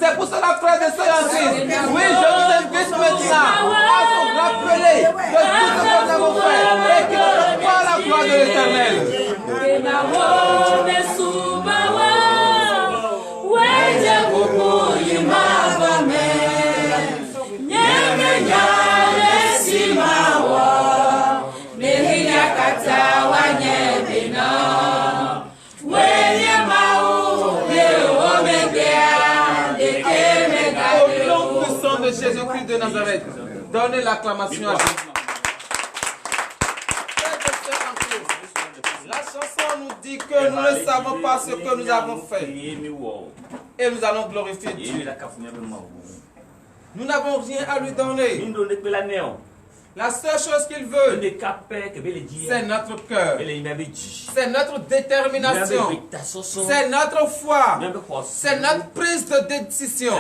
C'est pour cela, frères et sœurs en Christ. Oui, je vous invite maintenant à vous rappeler de tout ce que nous avons fait et qui ne pas la gloire de l'Éternel. Jésus-Christ de Nazareth, donnez l'acclamation à Jésus. La chanson nous dit que nous ne savons pas ce que nous avons fait et nous allons glorifier Dieu. Nous n'avons rien à lui donner. La seule chose qu'il veut, c'est notre cœur, c'est notre détermination, c'est notre foi, c'est notre prise de décision.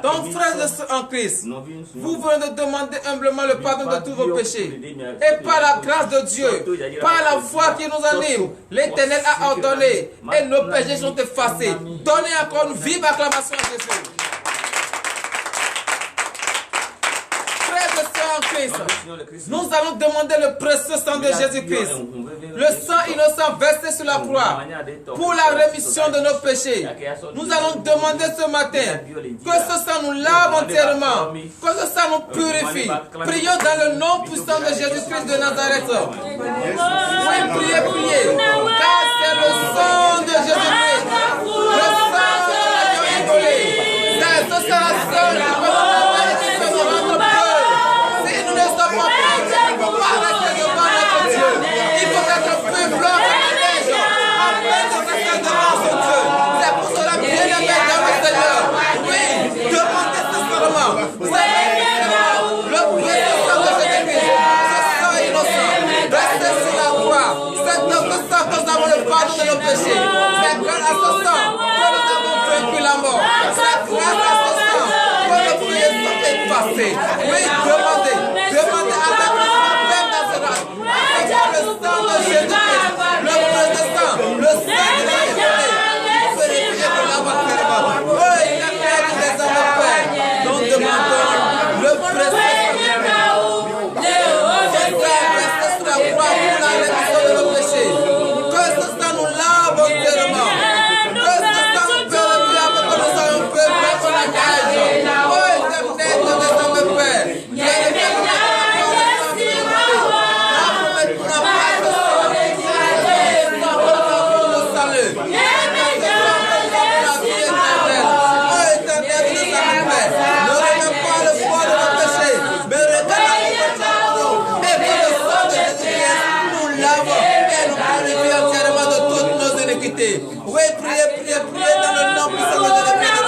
Donc, frères et sœurs en Christ, vous venez de demander humblement le pardon de tous vos péchés. Et par la grâce de Dieu, par la foi qui nous anime, l'Éternel a ordonné et nos péchés sont effacés. Donnez encore une vive acclamation à Jésus. Nous allons demander le précieux sang de Jésus-Christ, le sang innocent versé sur la croix pour la rémission de nos péchés. Nous allons demander ce matin que ce sang nous lave entièrement, que ce sang nous purifie. Prions dans le nom puissant de Jésus-Christ de Nazareth. Oui, priez, priez, car c'est le sang de Jésus-Christ, le sang de l'agneau immolé. C'est ce sang seul qui peut de nos péchés. C'est grâce à ce sang que nous avons vaincu la mort. C'est grâce à ce sang que nos péchés sont effacés. Oui, demandez avec le sang Nazareth, avec le sang de Jésus-Christ, le précieux sang, le sang de Jésus-Christ, purifié de la mort. Oh, éternel des hommes pères, nous demandons le précieux sang. Oui, priez dans le nom puissant de Jésus-Christ.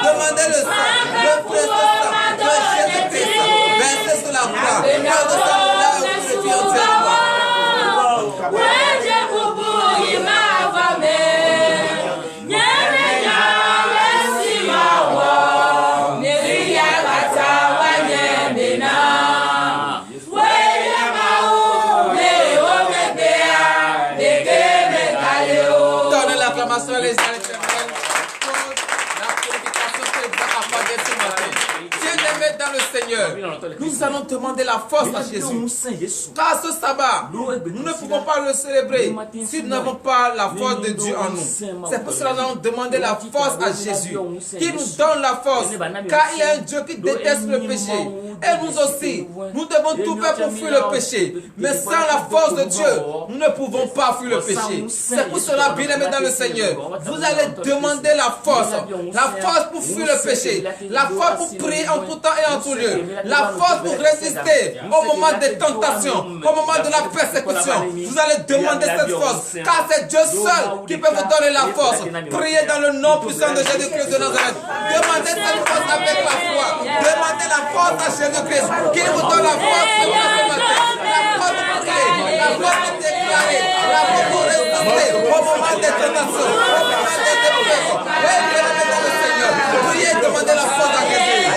Demandez le sang, le précieux sang de Jésus-Christ, versé sur la croix, que de sang là où vous purifiez entièrement. Dans le Seigneur, nous allons demander la force à Jésus. Car ce sabbat, nous ne pouvons pas le célébrer si nous n'avons pas la force de Dieu en nous. C'est pour cela que nous allons demander la force à Jésus, qui nous donne la force, car il y a un Dieu qui déteste le péché. Et nous aussi, nous devons tout faire pour fuir le péché. Mais sans la force de Dieu, nous ne pouvons pas fuir le péché. C'est pour cela, bien-aimés dans le Seigneur, vous allez demander la force pour fuir le péché, la force pour prier en tout temps et en tout lieu, la force pour résister au moment des tentations, au moment de la persécution. Vous allez demander cette force, car c'est Dieu seul qui peut vous donner la force. Priez dans le nom puissant de Jésus-Christ de Nazareth. Demandez cette force avec la foi. Demandez la force à Jésus-Christ, qu'il vous donne la force ce matin. La force pour prier, la force pour déclarer, la force pour résister au moment des tentations, au moment des épreuves. Oui, bien-aimés dans le Seigneur, priez, demandez la force à Jésus.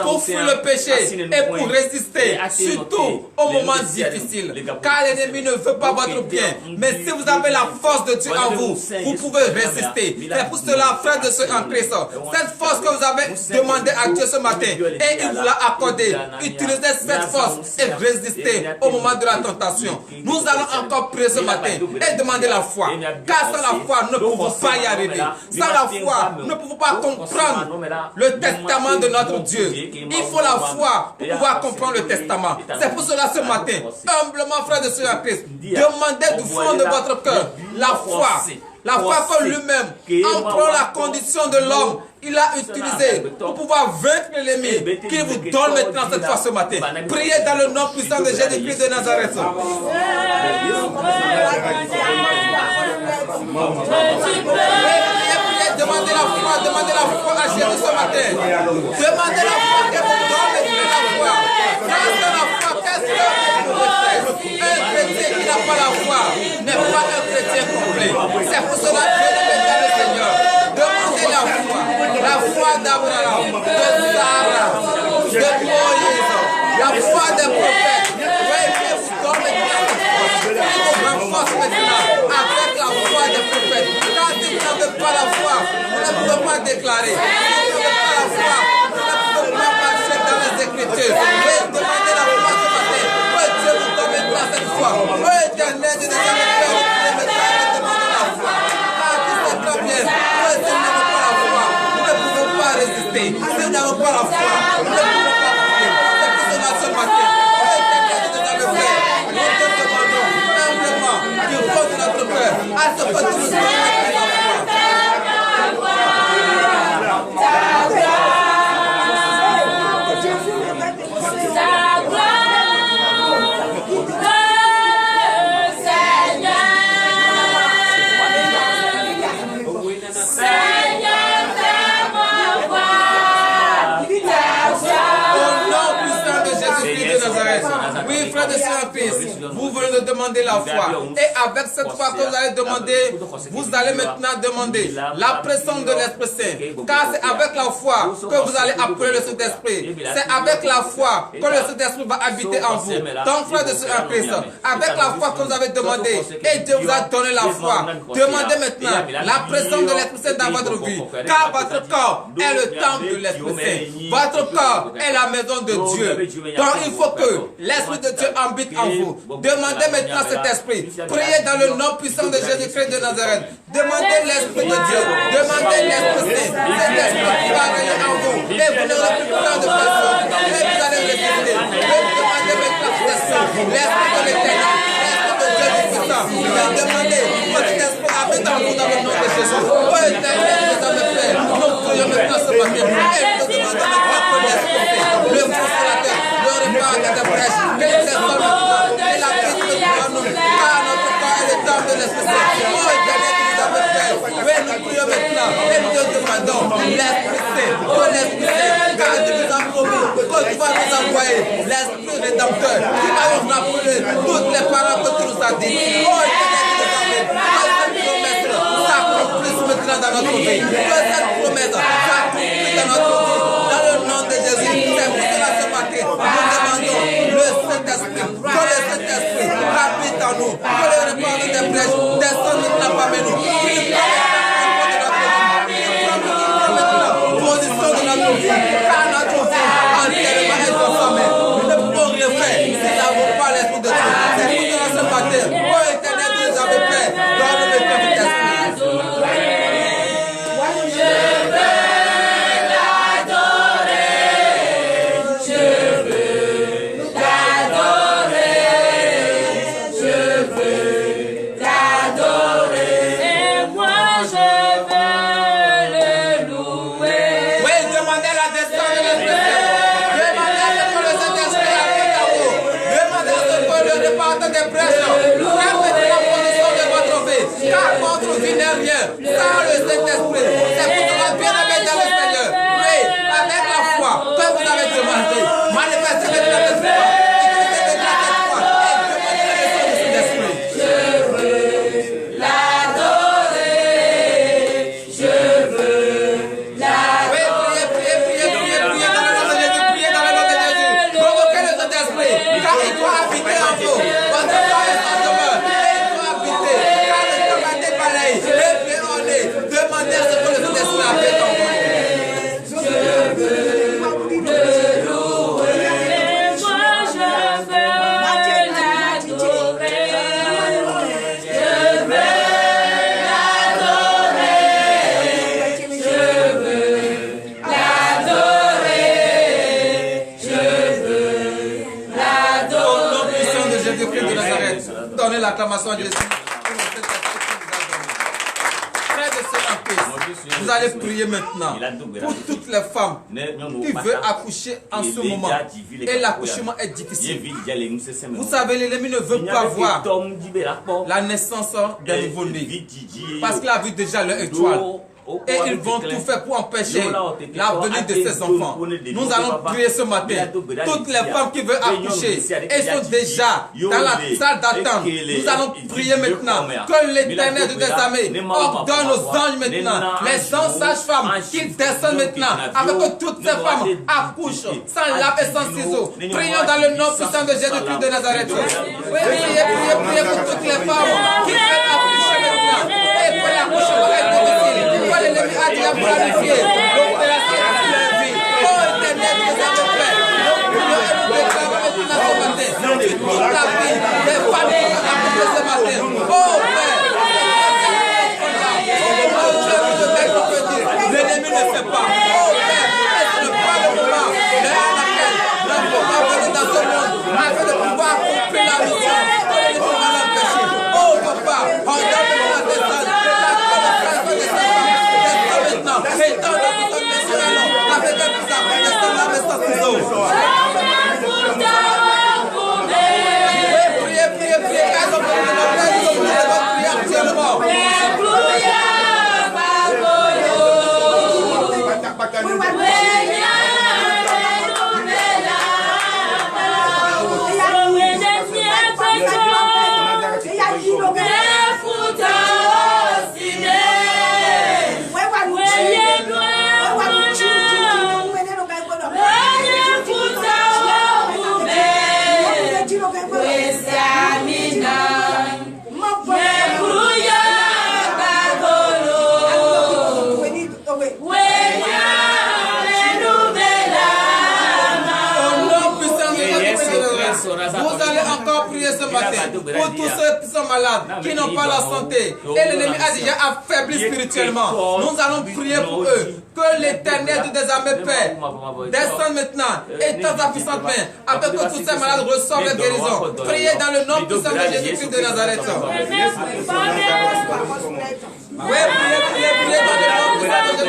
Pour fuir le péché et pour résister, surtout au moment difficile. Car l'ennemi ne veut pas votre bien. Mais si vous avez la force de Dieu en vous, vous pouvez résister. C'est pour cela, frères de ceux en Christ, cette force que vous avez demandé à Dieu ce matin, et il vous l'a accordée, utilisez cette force et résistez au moment de la tentation. Nous allons encore prier ce matin et demander la foi. Car sans la foi, nous ne pouvons pas y arriver. Sans la foi, nous ne pouvons pas comprendre le testament de notre Dieu. Il faut la foi pour pouvoir comprendre le testament. C'est pour cela ce matin, humblement, frères de Seigneur Christ, demandez du fond de votre cœur la foi. La foi que lui-même, en prenant la condition de l'homme, il a utilisé pour pouvoir vaincre l'ennemi, qu'il vous donne maintenant cette foi ce matin. Priez dans le nom puissant de Jésus-Christ de Nazareth. Demandez la foi à Jésus ce matin. Demandez la foi qu'elle vous donne la foi. Grâce à la foi, qu'est-ce que vous pouvez faire? Un chrétien qui n'a pas la foi n'est pas un chrétien complet. C'est pour cela que je demande le Seigneur. Demandez la foi d'Abraham, de Sarah, de Moïse, la foi des prophètes. Oui, que vous donne la force maintenant avec la foi des prophètes. Quand vous n'avez pas la foi, vous ne pouvez pas déclarer. Si vous n'avez pas la foi, vous ne pouvez pas marcher dans les Écritures. Oui, demandez la foi ce matin. Oui, Dieu vous donne maintenant cette foi. Oui, éternel, Dieu nous a fait demandez la foi. Ah, tout c'est très bien. Oui, si vous n'avez pas la foi, vous ne pouvez pas résister. Si vous n'avez pas la foi, vous ne pouvez pas prier. C'est pour cela ce matin. Oui, éternel, Dieu nous a fait. Nous te demandons humblement du fond de notre cœur à ce que tu nous donnes la foi. Oui, frère frères de Saint-Christ, vous venez de demander la foi. Et avec cette foi que vous allez demander, vous allez maintenant demander la présence de l'Esprit Saint. Car c'est avec la foi que vous allez appeler le Saint-Esprit. C'est avec la foi que le Saint-Esprit va habiter en vous. Donc, frères de Saint-Christ, avec la foi que vous avez demandé, et Dieu vous a donné la foi, demandez maintenant la présence de l'Esprit Saint dans votre vie. Car votre corps est le temple de l'Esprit Saint. Votre corps est la maison de Dieu. Donc, il faut que l'Esprit de Dieu habite en vous. Demandez maintenant cet Esprit. Priez dans le nom puissant de Jésus-Christ de Nazareth. Demandez l'Esprit de Dieu. Demandez l'Esprit Saint. Cet Esprit qui va régner en vous. Et vous n'aurez plus peur de personne. Et vous allez résister. Demandez maintenant cet Esprit. L'Esprit de l'Éternel. L'Esprit de Dieu tout-puissant. Demandez votre Esprit habite en vous dans le nom de Jésus. Oh Éternel, nous avons fait. Nous prions maintenant ce matin. Et nous demandons maintenant que l'Esprit Saint, le consolateur, le réparateur des brèches, que les personnes maintenant, et la Christ en nous. Car notre corps est le temple de l'Esprit Saint. Oh Éternel, nous avons fait. Oui, nous prions maintenant. Et nous demandons l'Esprit Saint, que l'Esprit Saint, car tu nous as promis que tu vas nous envoyer l'Esprit rédempteur qui va nous rappeler toutes les paroles que tu nous as dites. Oh Éternel, tu nous as fait. Que cette promesse s'accomplisse maintenant dans notre vie. Que cette promesse s'accomplisse dans notre vie. Dans le nom de Jésus, c'est pour cela ce matin, nous demandons le Saint-Esprit, que le Saint-Esprit habite en nous, que le répandeur des brèches descende maintenant parmi nous. Position de notre vie, car notre vie entièrement est consommée. Nous ne pouvons rien faire si nous n'avons pas l'Esprit de Dieu. C'est pour cela ce matin, oh Éternel, tu nous avais fait, donne-nous le Saint-Esprit. Car votre vie n'est rien sans le Saint-Esprit. C'est pour cela bien-aimé dans le Seigneur. Oui, avec la foi que vous avez demandé, manifestez maintenant cette foi. Utilisez déjà cette foi et demandez la naissance du Saint-Esprit. Je veux l'adorer. Je veux l'adorer. Oui, priez dans le nom de Jésus. Priez dans le nom de Jésus. Convoquez le Saint-Esprit, car il doit habiter en vous. Votre corps est en demeure. Demandez à ce que le Saint-Esprit habite en vous. Je veux le louer, moi je veux l'adorer. Je veux l'adorer. Je veux l'adorer. Je veux l'adorer. Au nom puissant de Jésus-Christ de Nazareth, donnez l'acclamation à Jésus. Vous allez prier maintenant pour toutes les femmes qui veulent accoucher en ce moment. Et l'accouchement est difficile. Vous savez, l'ennemi ne veut pas voir la naissance d'un nouveau-né. Parce qu'il a vu déjà leur étoile. Et ils vont tout faire pour empêcher la venue de ces enfants. Nous allons prier ce matin. Toutes les femmes qui veulent accoucher et sont déjà dans la salle d'attente. Nous allons prier maintenant que l'Éternel des armées ordonne aux anges maintenant, les anges sages-femmes qui descendent maintenant, avec que toutes ces femmes accouchent sans lave et sans ciseaux. Prions dans le nom puissant de Jésus-Christ de Nazareth. Priez pour toutes les femmes qui veulent accoucher maintenant. Et que l'accouchement est difficile. L'ennemi a déjà planifié l'opération de la vie. Oh Éternel, nous avons fait. Nous prions et nous déclarons maintenant ce matin. Toute la vie des femmes qui ont accouché ce matin. Oh Père, l'ennemi ne sait pas. Oh Père, est-ce pas le moment l'heure à laquelle nous pouvons venir dans ce monde afin de pouvoir accomplir la mission que l'ennemi va l'empêcher. Oh Papa, ordonne-nous la descente. Et dans notre national, avec un plus de la naissance des eaux. Priez, Vous allez encore prier ce matin pour tous ceux qui sont malades, qui n'ont pas la santé. Et l'ennemi a déjà affaibli spirituellement. Nous allons prier pour eux. Que l'Éternel de des armées paix descende maintenant et tend sa puissante main afin que tous ces malades reçoivent la guérison. Priez dans le nom puissant de Jésus-Christ de Nazareth. Oui, priez dans le nom puissant de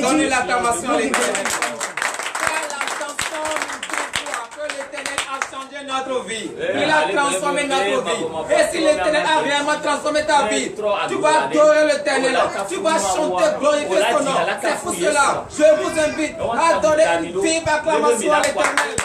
Donnez l'acclamation à l'Éternel. Que l'Éternel a changé notre vie. Il a transformé notre vie. Et si l'Éternel a réellement transformé ta vie, tu vas adorer l'Éternel. Tu vas chanter, glorifier son nom. C'est pour cela, je vous invite à donner une vive acclamation à l'Éternel.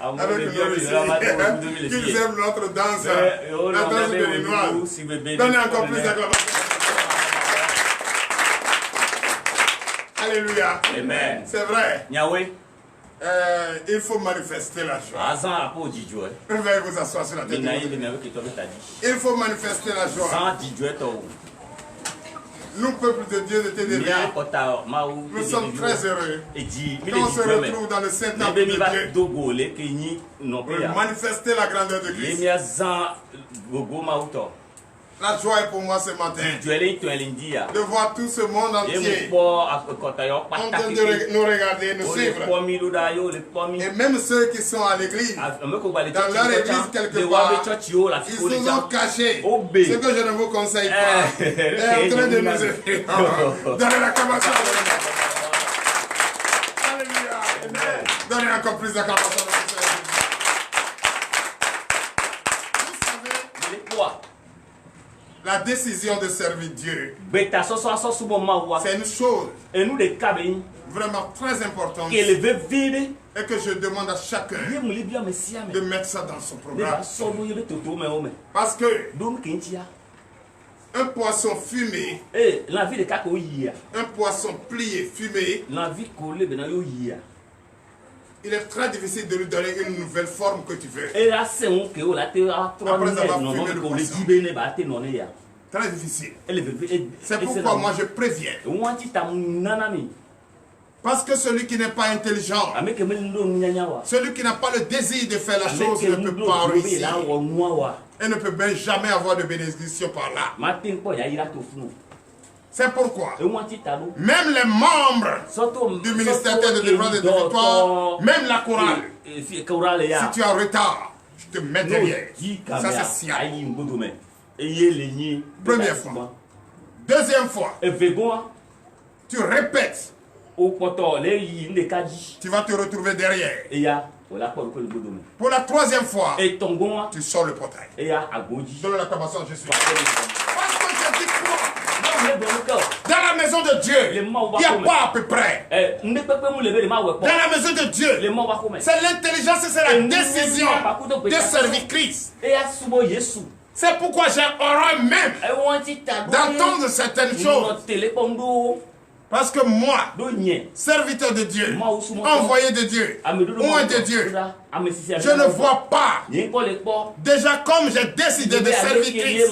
avec nous ici, qu'ils aiment notre danse, la danse béninoise. Donnez encore plus d'acclamations. Alléluia. Amen. C'est vrai. Yahweh. Il faut manifester la joie. Veuillez vous asseoir sur la tête. Il faut manifester la joie. Nous, peuple de Dieu de Ténéria, nous sommes très heureux quand on se retrouve dans le Saint-Temple de Dieu pour manifester la grandeur de Christ. La joie est pour moi ce matin de voir tout ce monde entier en train de nous regarder, nous suivre. Et même ceux qui sont à l'église, dans leur église quelque part, ils nous ont caché ce que je ne vous conseille pas. Et en train de nous aider. Donnez l'acclamation. Alléluia. Donnez encore plus d'acclamation. La décision de servir Dieu, c'est une chose vraiment très importante et que je demande à chacun de mettre ça dans son programme. Parce que un poisson fumé, un poisson plié, fumé, il est très difficile de lui donner une nouvelle forme que tu veux. Après avoir fumé le poisson. Très difficile. C'est pourquoi moi je préviens. Parce que celui qui n'est pas intelligent, celui qui n'a pas le désir de faire la chose ne peut pas réussir. Et ne peut bien jamais avoir de bénédiction par là. C'est pourquoi même les membres du ministère de défense et de victoire, même la chorale, si tu es en retard, je te mets derrière. Ça c'est sien. Première fois. Deuxième fois, tu répètes. Tu vas te retrouver derrière. Pour la troisième fois, tu sors le portail. Donne l'acclamation, je suis. Parce que je dis quoi? Dans la maison de Dieu, il n'y a pas à peu près. Dans la maison de Dieu, c'est l'intelligence et c'est la décision de servir Christ. C'est pourquoi j'ai horreur même d'entendre certaines choses. Parce que moi, serviteur de Dieu, envoyé de Dieu, oint de Dieu, je ne vois pas. Déjà comme j'ai décidé de servir Christ,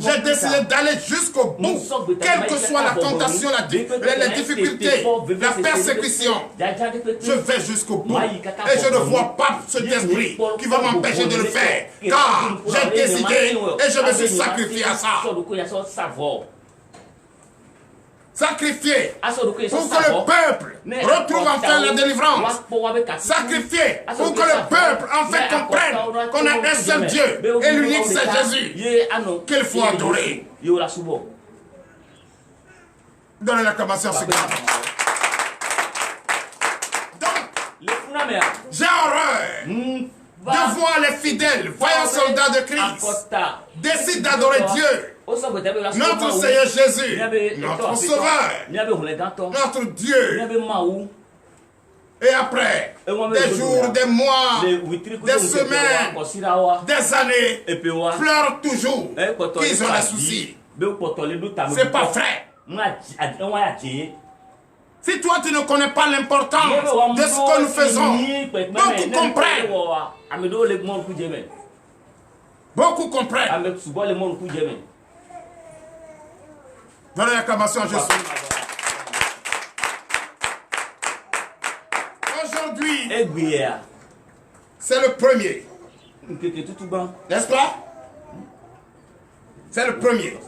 j'ai décidé d'aller jusqu'au bout, quelle que soit la tentation, les difficultés, la persécution. Je vais jusqu'au bout. Et je ne vois pas cet esprit qui va m'empêcher de le faire. Car j'ai décidé et je me suis sacrifié à ça. Sacrifié pour que le peuple retrouve enfin la délivrance. Sacrifié pour que le peuple enfin comprenne qu'on a un seul Dieu et l'unique c'est Jésus qu'il faut adorer. Donnez l'acclamation sur ça. Donc, j'ai horreur de voir les fidèles, voyants soldats de Christ, décident d'adorer Dieu. Notre Seigneur Jésus, notre Sauveur, notre Dieu. Et après, des jours, des mois, des semaines, des années, pleurent toujours qu'ils ont des soucis. C'est pas vrai. Si toi tu ne connais pas l'importance de ce que nous faisons, beaucoup comprennent. Beaucoup comprennent. Donnez l'acclamation à Jésus. Aujourd'hui, c'est le premier. N'est-ce pas? C'est le premier.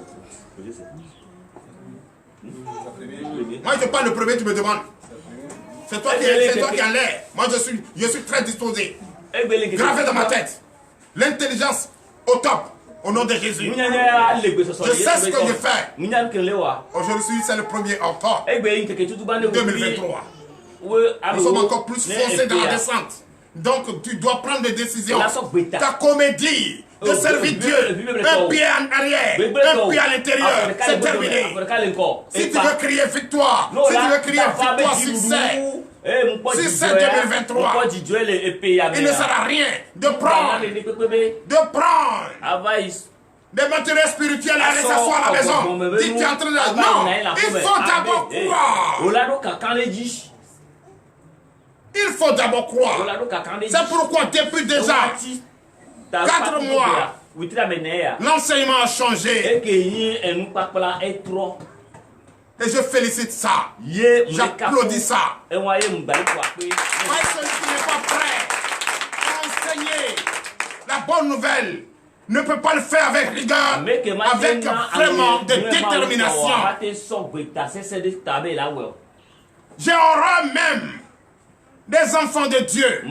Moi, je parle le premier, tu me demandes. C'est toi qui as l'air. Moi, je suis très disposé. Gravé dans ma tête. L'intelligence au top. Au nom de Jésus. Je sais ce que je fais. Aujourd'hui, c'est le 1er octobre 2023. Nous sommes encore plus foncés dans la descente. Donc, tu dois prendre des décisions. Ta comédie de servir Dieu, un pied en arrière, un pied à l'intérieur, c'est terminé. Si tu veux crier victoire, si tu veux crier victoire, succès, Si c'est 2023, il ne sert à rien de prendre des matériels spirituels et aller s'asseoir à la maison. Dis, tu es en train de... Non, il faut d'abord croire. Il faut d'abord croire. C'est pourquoi depuis déjà 4 mois, l'enseignement a changé. Et je félicite ça. J'applaudis ça. Moi, celui qui n'est pas prêt à enseigner la bonne nouvelle ne peut pas le faire avec rigueur, avec vraiment de détermination. J'ai horreur même des enfants de Dieu.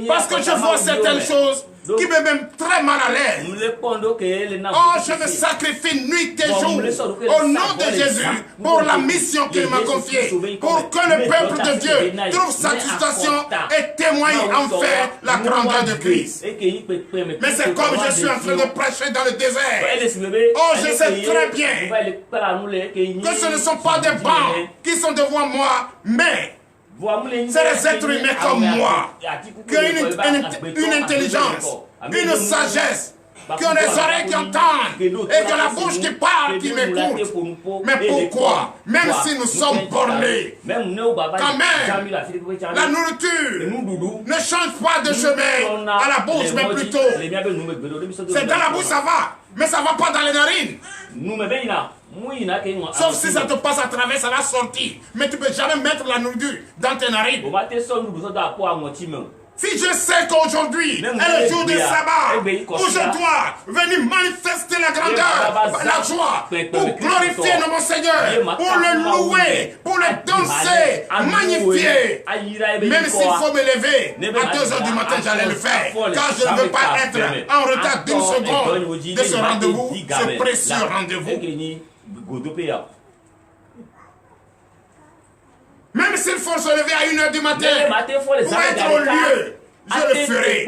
Parce que je vois certaines choses qui me mettent très mal à l'aise. Oh, je me sacrifie nuit et jour au nom de Jésus pour la mission qu'il m'a confiée, pour que le peuple de Dieu trouve satisfaction et témoigne en fait la grandeur de Christ. Mais c'est comme je suis en train de prêcher dans le désert. Oh, je sais très bien que ce ne sont pas des bancs qui sont devant moi, mais c'est des êtres humains comme moi, qui ont une intelligence, une sagesse, qui ont des oreilles qui entendent et qui ont la bouche qui parle, qui m'écoute. Mais pourquoi, même si nous sommes bornés, quand même, la nourriture ne change pas de chemin à la bouche, mais plutôt, c'est dans la bouche ça va, mais ça ne va pas dans les narines. Sauf si ça te passe à travers, ça va sortir. Mais tu ne peux jamais mettre la nourriture dans tes narines. Si je sais qu'aujourd'hui est le jour du sabbat, où je dois venir manifester la grandeur, la joie, pour glorifier mon Seigneur, pour le louer, pour le danser, magnifier. Même s'il faut me lever à 2 h du matin, j'allais le faire. Car je ne veux pas être en retard d'une seconde de ce rendez-vous, ce précieux rendez-vous. Même s'il faut se lever à 1 h du matin pour être au lieu, je le ferai.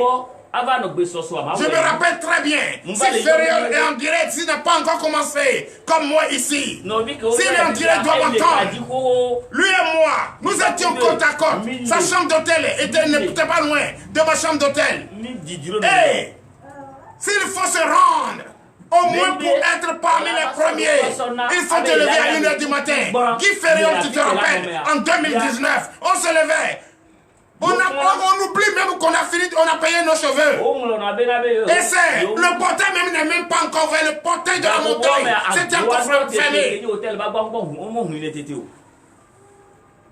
Je me rappelle très bien, si Ferriol est en direct, s'il n'a pas encore commencé, comme moi ici, s'il est en direct, doit m'entendre. Lui et moi, nous étions côte à côte. Sa chambre d'hôtel n'était pas loin de ma chambre d'hôtel. Et s'il faut se rendre, au moins pour être parmi les premiers, il faut te lever à 1 h du matin. Guy Ferriol, tu te rappelles, en 2019, on se levait. On oublie même qu'on a fini, on a payé nos cheveux. Et c'est, le portail même n'est même pas encore ouvert, le portail de la montagne, c'était encore fermé.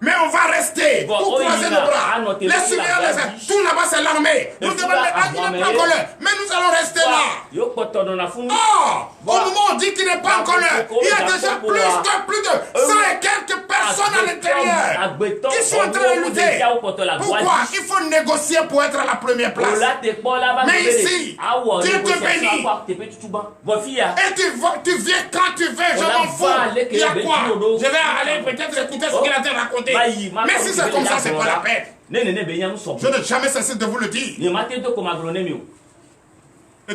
Mais on va rester pour croiser nos bras. Les surveillants, tout là-bas c'est l'armée. Nous demandons, il n'est pas encore l'heure. Mais nous allons rester là. Oh, au moment où on dit qu'il n'est pas encore l'heure, il y a déjà plus de 100 et quelques personnes à l'intérieur qui sont en train de lutter. Pourquoi? Il faut négocier pour être à la première place. Mais ici, Dieu te bénit. Et tu viens quand tu veux, je m'en fous. Il y a quoi? Je vais aller peut-être écouter ce qu'il a raconté. Mais si c'est comme ça, c'est pas la peine. Je n'ai jamais cessé de vous le dire.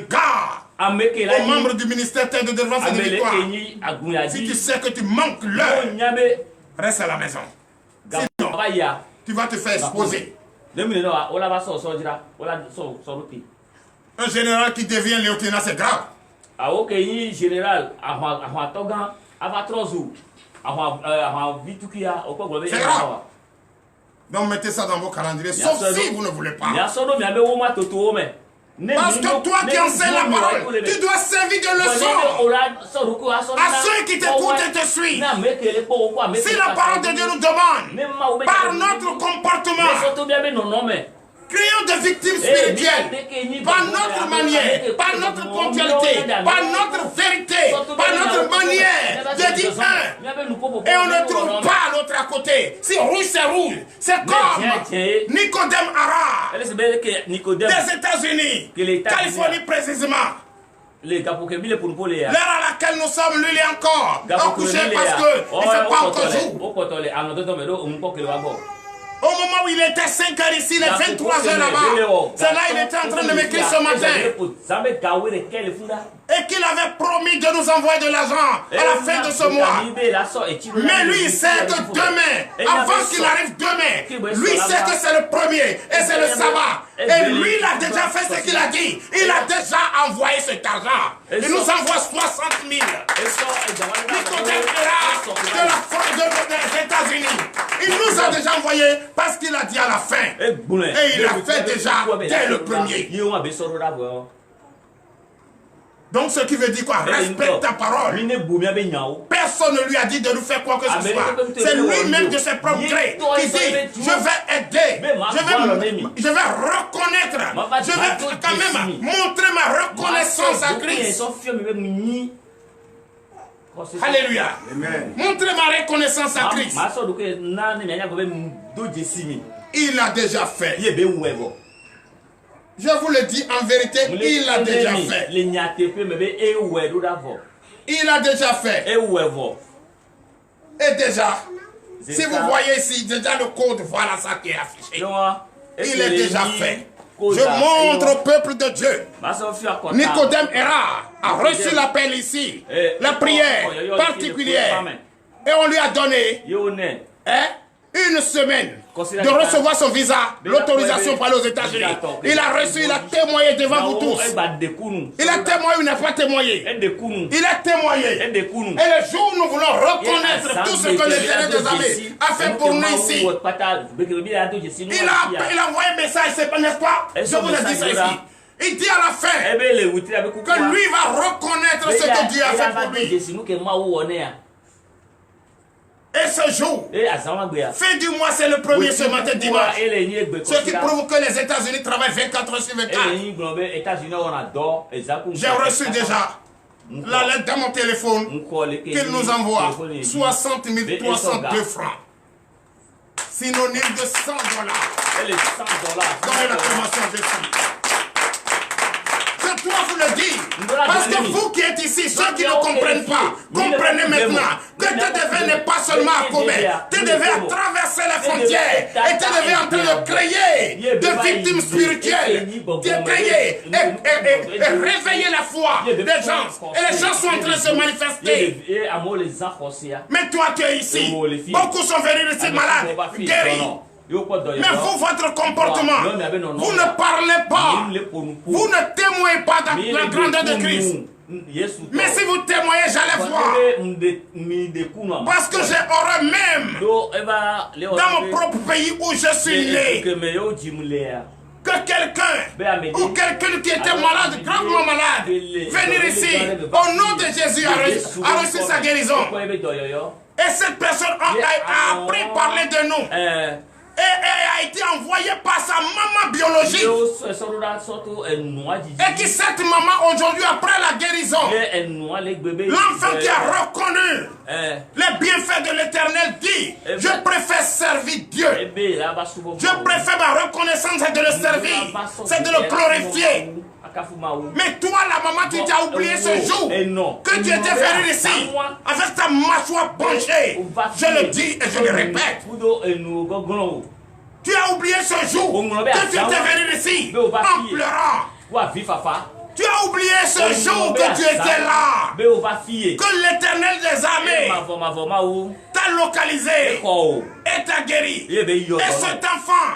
Gars, aux membres du ministère de défense et de victoire, si tu sais que tu manques l'heure, reste à la maison. Sinon, tu vas te faire exposer. Un général qui devient lieutenant, c'est grave. C'est grave. Donc mettez ça dans vos calendriers, sauf si vous ne voulez pas. Parce que toi qui enseignes la parole, tu dois servir de leçon à ceux qui t'écoutent et te suivent. Si la parole de Dieu nous demande, par notre comportement, créons des victimes spirituelles par notre manière, par notre ponctualité, par notre vérité, par notre manière de dire un. Et on ne trouve pas l'autre à côté. Si rouge, c'est rouge. C'est comme Nicodème Ara des États-Unis, Californie précisément. L'heure à laquelle nous sommes, lui, il est encore couché parce qu'il ne fait pas encore jour. Au moment où il était 5 heures ici, il est 23 heures là-bas. C'est là qu'il était en train de m'écrire ce matin. Et qu'il avait promis de nous envoyer de l'argent à la fin de ce mois. Mais lui, il sait que demain, avant qu'il arrive demain, lui sait que c'est le premier et c'est le sabbat. Et lui, il a déjà fait ce qu'il a dit. Il a déjà envoyé cet argent. Il nous envoie 60 000. Nicodème Erard des États-Unis. Il nous a déjà envoyé parce qu'il a dit à la fin. Et il a fait déjà dès le premier. Donc ce qui veut dire quoi? Respecte ta parole. Personne ne lui a dit de nous faire quoi que ce soit. C'est lui-même de ses propres grés qui dit je vais aider, je vais reconnaître, je vais quand même montrer ma reconnaissance à Christ. Alléluia. Montrer ma reconnaissance à Christ. Il a déjà fait. Je vous le dis en vérité, il a déjà fait. Il a déjà fait. Et déjà, si vous voyez ici, déjà le code, voilà ça qui est affiché. Il est déjà fait. Je montre au peuple de Dieu. Nicodème Erard a reçu l'appel ici, la prière particulière. Et on lui a donné une semaine de recevoir son visa, l'autorisation pour aller aux États-Unis. Il a reçu, il a témoigné devant vous tous. Il a témoigné, il n'a pas témoigné. Il a témoigné. Et le jour où nous voulons reconnaître tout ce que l'Éternel des armées a fait pour nous ici, il a envoyé un message, n'est-ce pas? Je vous l'ai dit ça ici. Il dit à la fin que lui va reconnaître ce que Dieu a fait pour lui. Et ce jour, fin du mois, c'est le premier ce matin dimanche. Ce qui prouve que les États-Unis travaillent 24 heures sur 24. J'ai reçu déjà la lettre dans mon téléphone qu'il nous envoie 60 302 francs. Synonyme de 100 $. Dans la promotion de Jésus. Je dois vous le dire. Parce que vous qui êtes ici, ceux qui ne comprennent pas, comprenez maintenant que TDV n'est pas seulement à Kobe. TDV a traversé les frontières. Et TDV est en train de créer des victimes spirituelles. De créer et réveiller la foi des gens. Et les gens sont en train de se manifester. Mais toi, tu es ici. Beaucoup sont venus ici malades, guéris. Mais vous, votre comportement, vous ne parlez pas, vous ne témoignez pas de la grandeur de Christ. Mais si vous témoignez, j'allais voir. Parce que j'ai horreur même dans mon propre pays où je suis né. Que quelqu'un ou quelqu'un qui était malade, gravement malade, venir ici, au nom de Jésus, a reçu sa guérison. Et cette personne a appris à parler de nous. Et a été envoyé par sa maman biologique. Et qui cette maman aujourd'hui, après la guérison, l'enfant qui a reconnu les bienfaits de l'Éternel dit, je préfère servir Dieu. Je préfère ma reconnaissance, c'est de le servir, c'est de le glorifier. Mais toi, la maman, tu t'as oublié ce jour que tu étais venu ici avec ta mâchoire penchée. Je le dis et je le répète. Tu as oublié ce jour que tu étais venu ici en pleurant. Tu as oublié ce jour que tu étais là. Que l'Éternel des armées t'a localisé et t'a guéri. Et cet enfant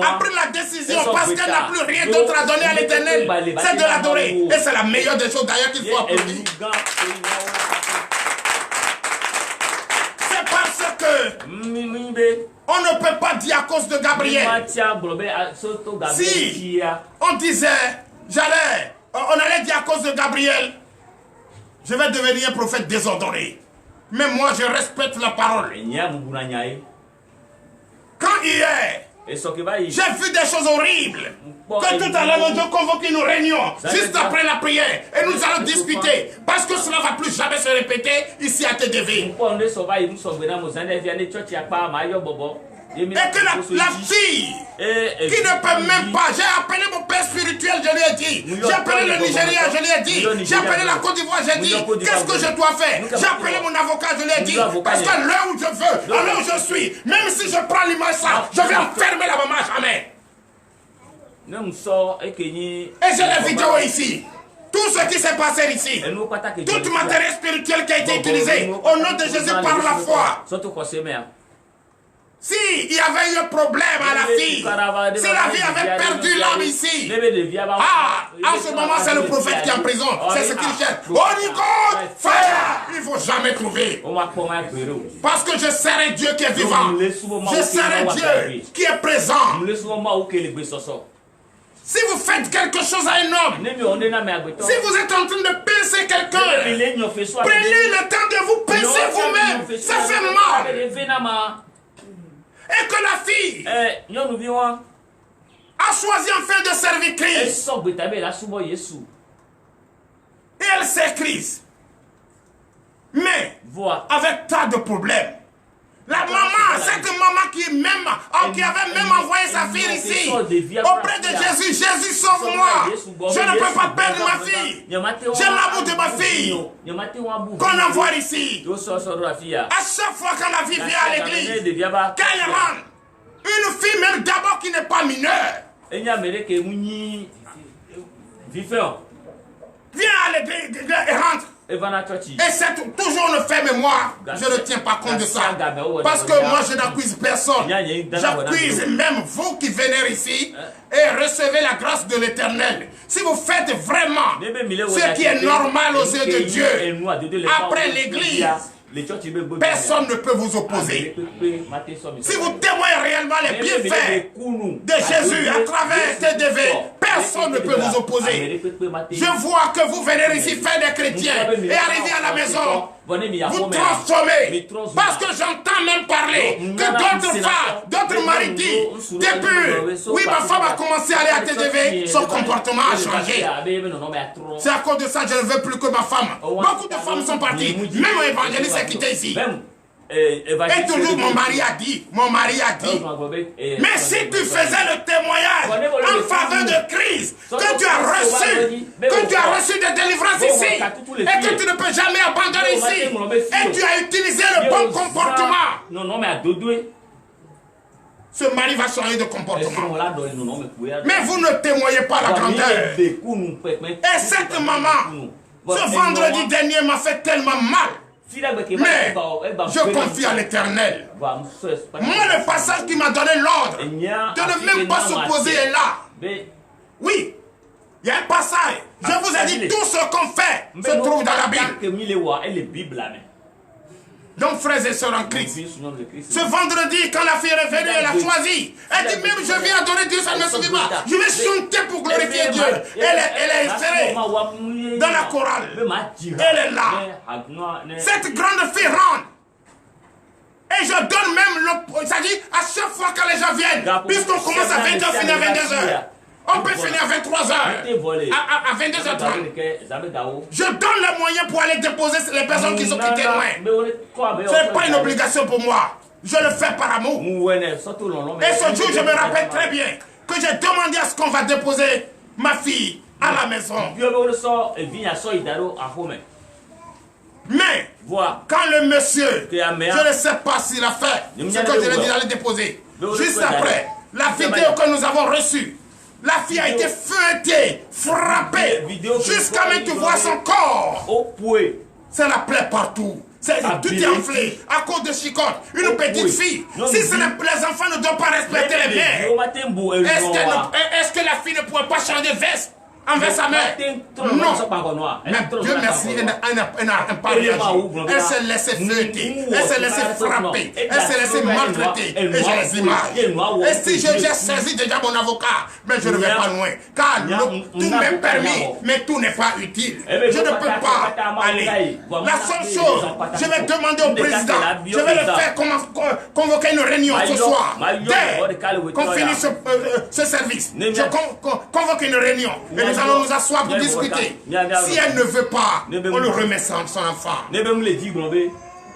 a pris la décision parce qu'elle n'a plus rien d'autre à donner à l'Éternel. C'est de l'adorer. Et c'est la meilleure des choses d'ailleurs qu'il faut applaudir. C'est parce que on ne peut pas dire à cause de Gabriel. Si on disait, on allait dire à cause de Gabriel, je vais devenir un prophète désordonné. Mais moi, je respecte la parole. Quand hier, j'ai vu des choses horribles. Que tout à l'heure, nous devons convoquer une réunion juste après la prière. Et nous allons discuter. Parce que cela ne va plus jamais se répéter ici à TDV. Et que la fille qui ne peut même pas, j'ai appelé mon père spirituel, je lui ai dit. J'ai appelé le Nigeria, je lui ai dit. J'ai appelé la Côte d'Ivoire, j'ai dit. Qu'est-ce que je dois faire? J'ai appelé mon avocat, je lui ai dit. Parce que là où je veux, là où je suis, même si je prends l'image ça, je vais enfermer la maman à jamais. Et j'ai la vidéo ici. Tout ce qui s'est passé ici, tout matériel spirituel qui a été utilisé au nom de Jésus par la foi. Si il y avait eu un problème à la fille, si la fille avait perdu l'âme ici, en ce moment c'est le prophète qui est en prison, c'est ce qu'il cherche. Holy God, fire, il ne faut jamais trouver. Parce que je serai Dieu qui est vivant, je serai Dieu qui est présent. Si vous faites quelque chose à un homme, si vous êtes en train de pincer quelqu'un, prenez le temps de vous pincer vous-même. Ça fait mal. Et que la fille a choisi enfin de servir Christ. Et elle sait Christ. Mais avec tas de problèmes. La maman, cette maman qui avait même envoyé sa fille ici, auprès de Jésus, Jésus sauve-moi, je ne peux pas perdre ma fille, j'ai l'amour de ma fille, qu'on envoie ici. À chaque fois que la fille vient à l'église, quand elle rentre, une fille même d'abord qui n'est pas mineure, vient à l'église et rentre. Et c'est toujours le fait, mais moi, je ne tiens pas compte de ça. Parce que moi, je n'accuse personne. J'accuse même vous qui venez ici et recevez la grâce de l'Éternel. Si vous faites vraiment ce qui est normal aux yeux de Dieu, après l'église, personne ne peut vous opposer. Si vous témoignez réellement les bienfaits de Jésus à travers TDV, personne ne peut vous opposer. Je vois que vous venez ici faire des chrétiens et arriver à la maison, vous transformez. Parce que j'entends même parler que d'autres femmes, d'autres maris disent, depuis, oui, ma femme a commencé à aller à TDV, son comportement a changé. C'est à cause de ça que je ne veux plus que ma femme. Beaucoup de femmes sont parties. Même l'évangéliste s'est quitté ici. Et toujours mon mari a dit, mais si tu faisais le témoignage en faveur de Christ, que tu as reçu des délivrances ici, et que tu ne peux jamais abandonner ici, et tu as utilisé le bon comportement, ce mari va changer de comportement. Mais vous ne témoignez pas la grandeur. Et cette maman, ce vendredi dernier m'a fait tellement mal. Mais je confie à l'Éternel. Moi, le passage qui m'a donné l'ordre de ne même pas s'opposer est là. Oui, il y a un passage. Je vous ai dit, tout ce qu'on fait se trouve dans la Bible. Donc, frères et sœurs en Christ, ce vendredi, quand la fille est revenue, elle a choisi. Elle dit, même je viens adorer Dieu, ça ne me suffit pas. Je vais chanter pour glorifier Dieu. Elle est insérée dans la chorale. Elle est là. Cette grande fille rentre. Et je donne même le... C'est-à-dire, à chaque fois que les gens viennent, puisqu'on commence à 20h, finir à 22h. On peut finir à 23h, à 22h30. Je donne les moyens pour aller déposer les personnes qui sont quittées loin. Ce n'est pas une obligation pour moi. Je le fais par amour. Et ce jour, je me rappelle très bien que j'ai demandé à ce qu'on va déposer ma fille à la maison. Mais, quand le monsieur, je ne sais pas s'il a fait ce que je lui ai dit d'aller déposer. Juste après, la vidéo que nous avons reçue, la fille a été feuilletée, frappée, jusqu'à même tu vois son corps. C'est la plaie partout. Tout est enflé à cause de chicotte. Une petite fille. Si les enfants ne doivent pas respecter les mères, est-ce que la fille ne pourrait pas changer de veste envers sa mère? Non. Mais Dieu merci, elle n'a pas réagi. Elle s'est laissée feuilleter. Elle s'est laissée frapper. Elle s'est laissée maltraiter. Et j'ai les images. Et si j'ai saisi déjà mon avocat, mais je ne vais pas loin. Car tout m'est permis, mais tout n'est pas utile. Je ne peux pas aller. La seule chose, je vais demander au président, je vais le faire convoquer une réunion ce soir. Dès qu'on finit ce service, je convoque une réunion. Et nous allons nous asseoir pour discuter. Si elle ne veut pas, on le remet son enfant.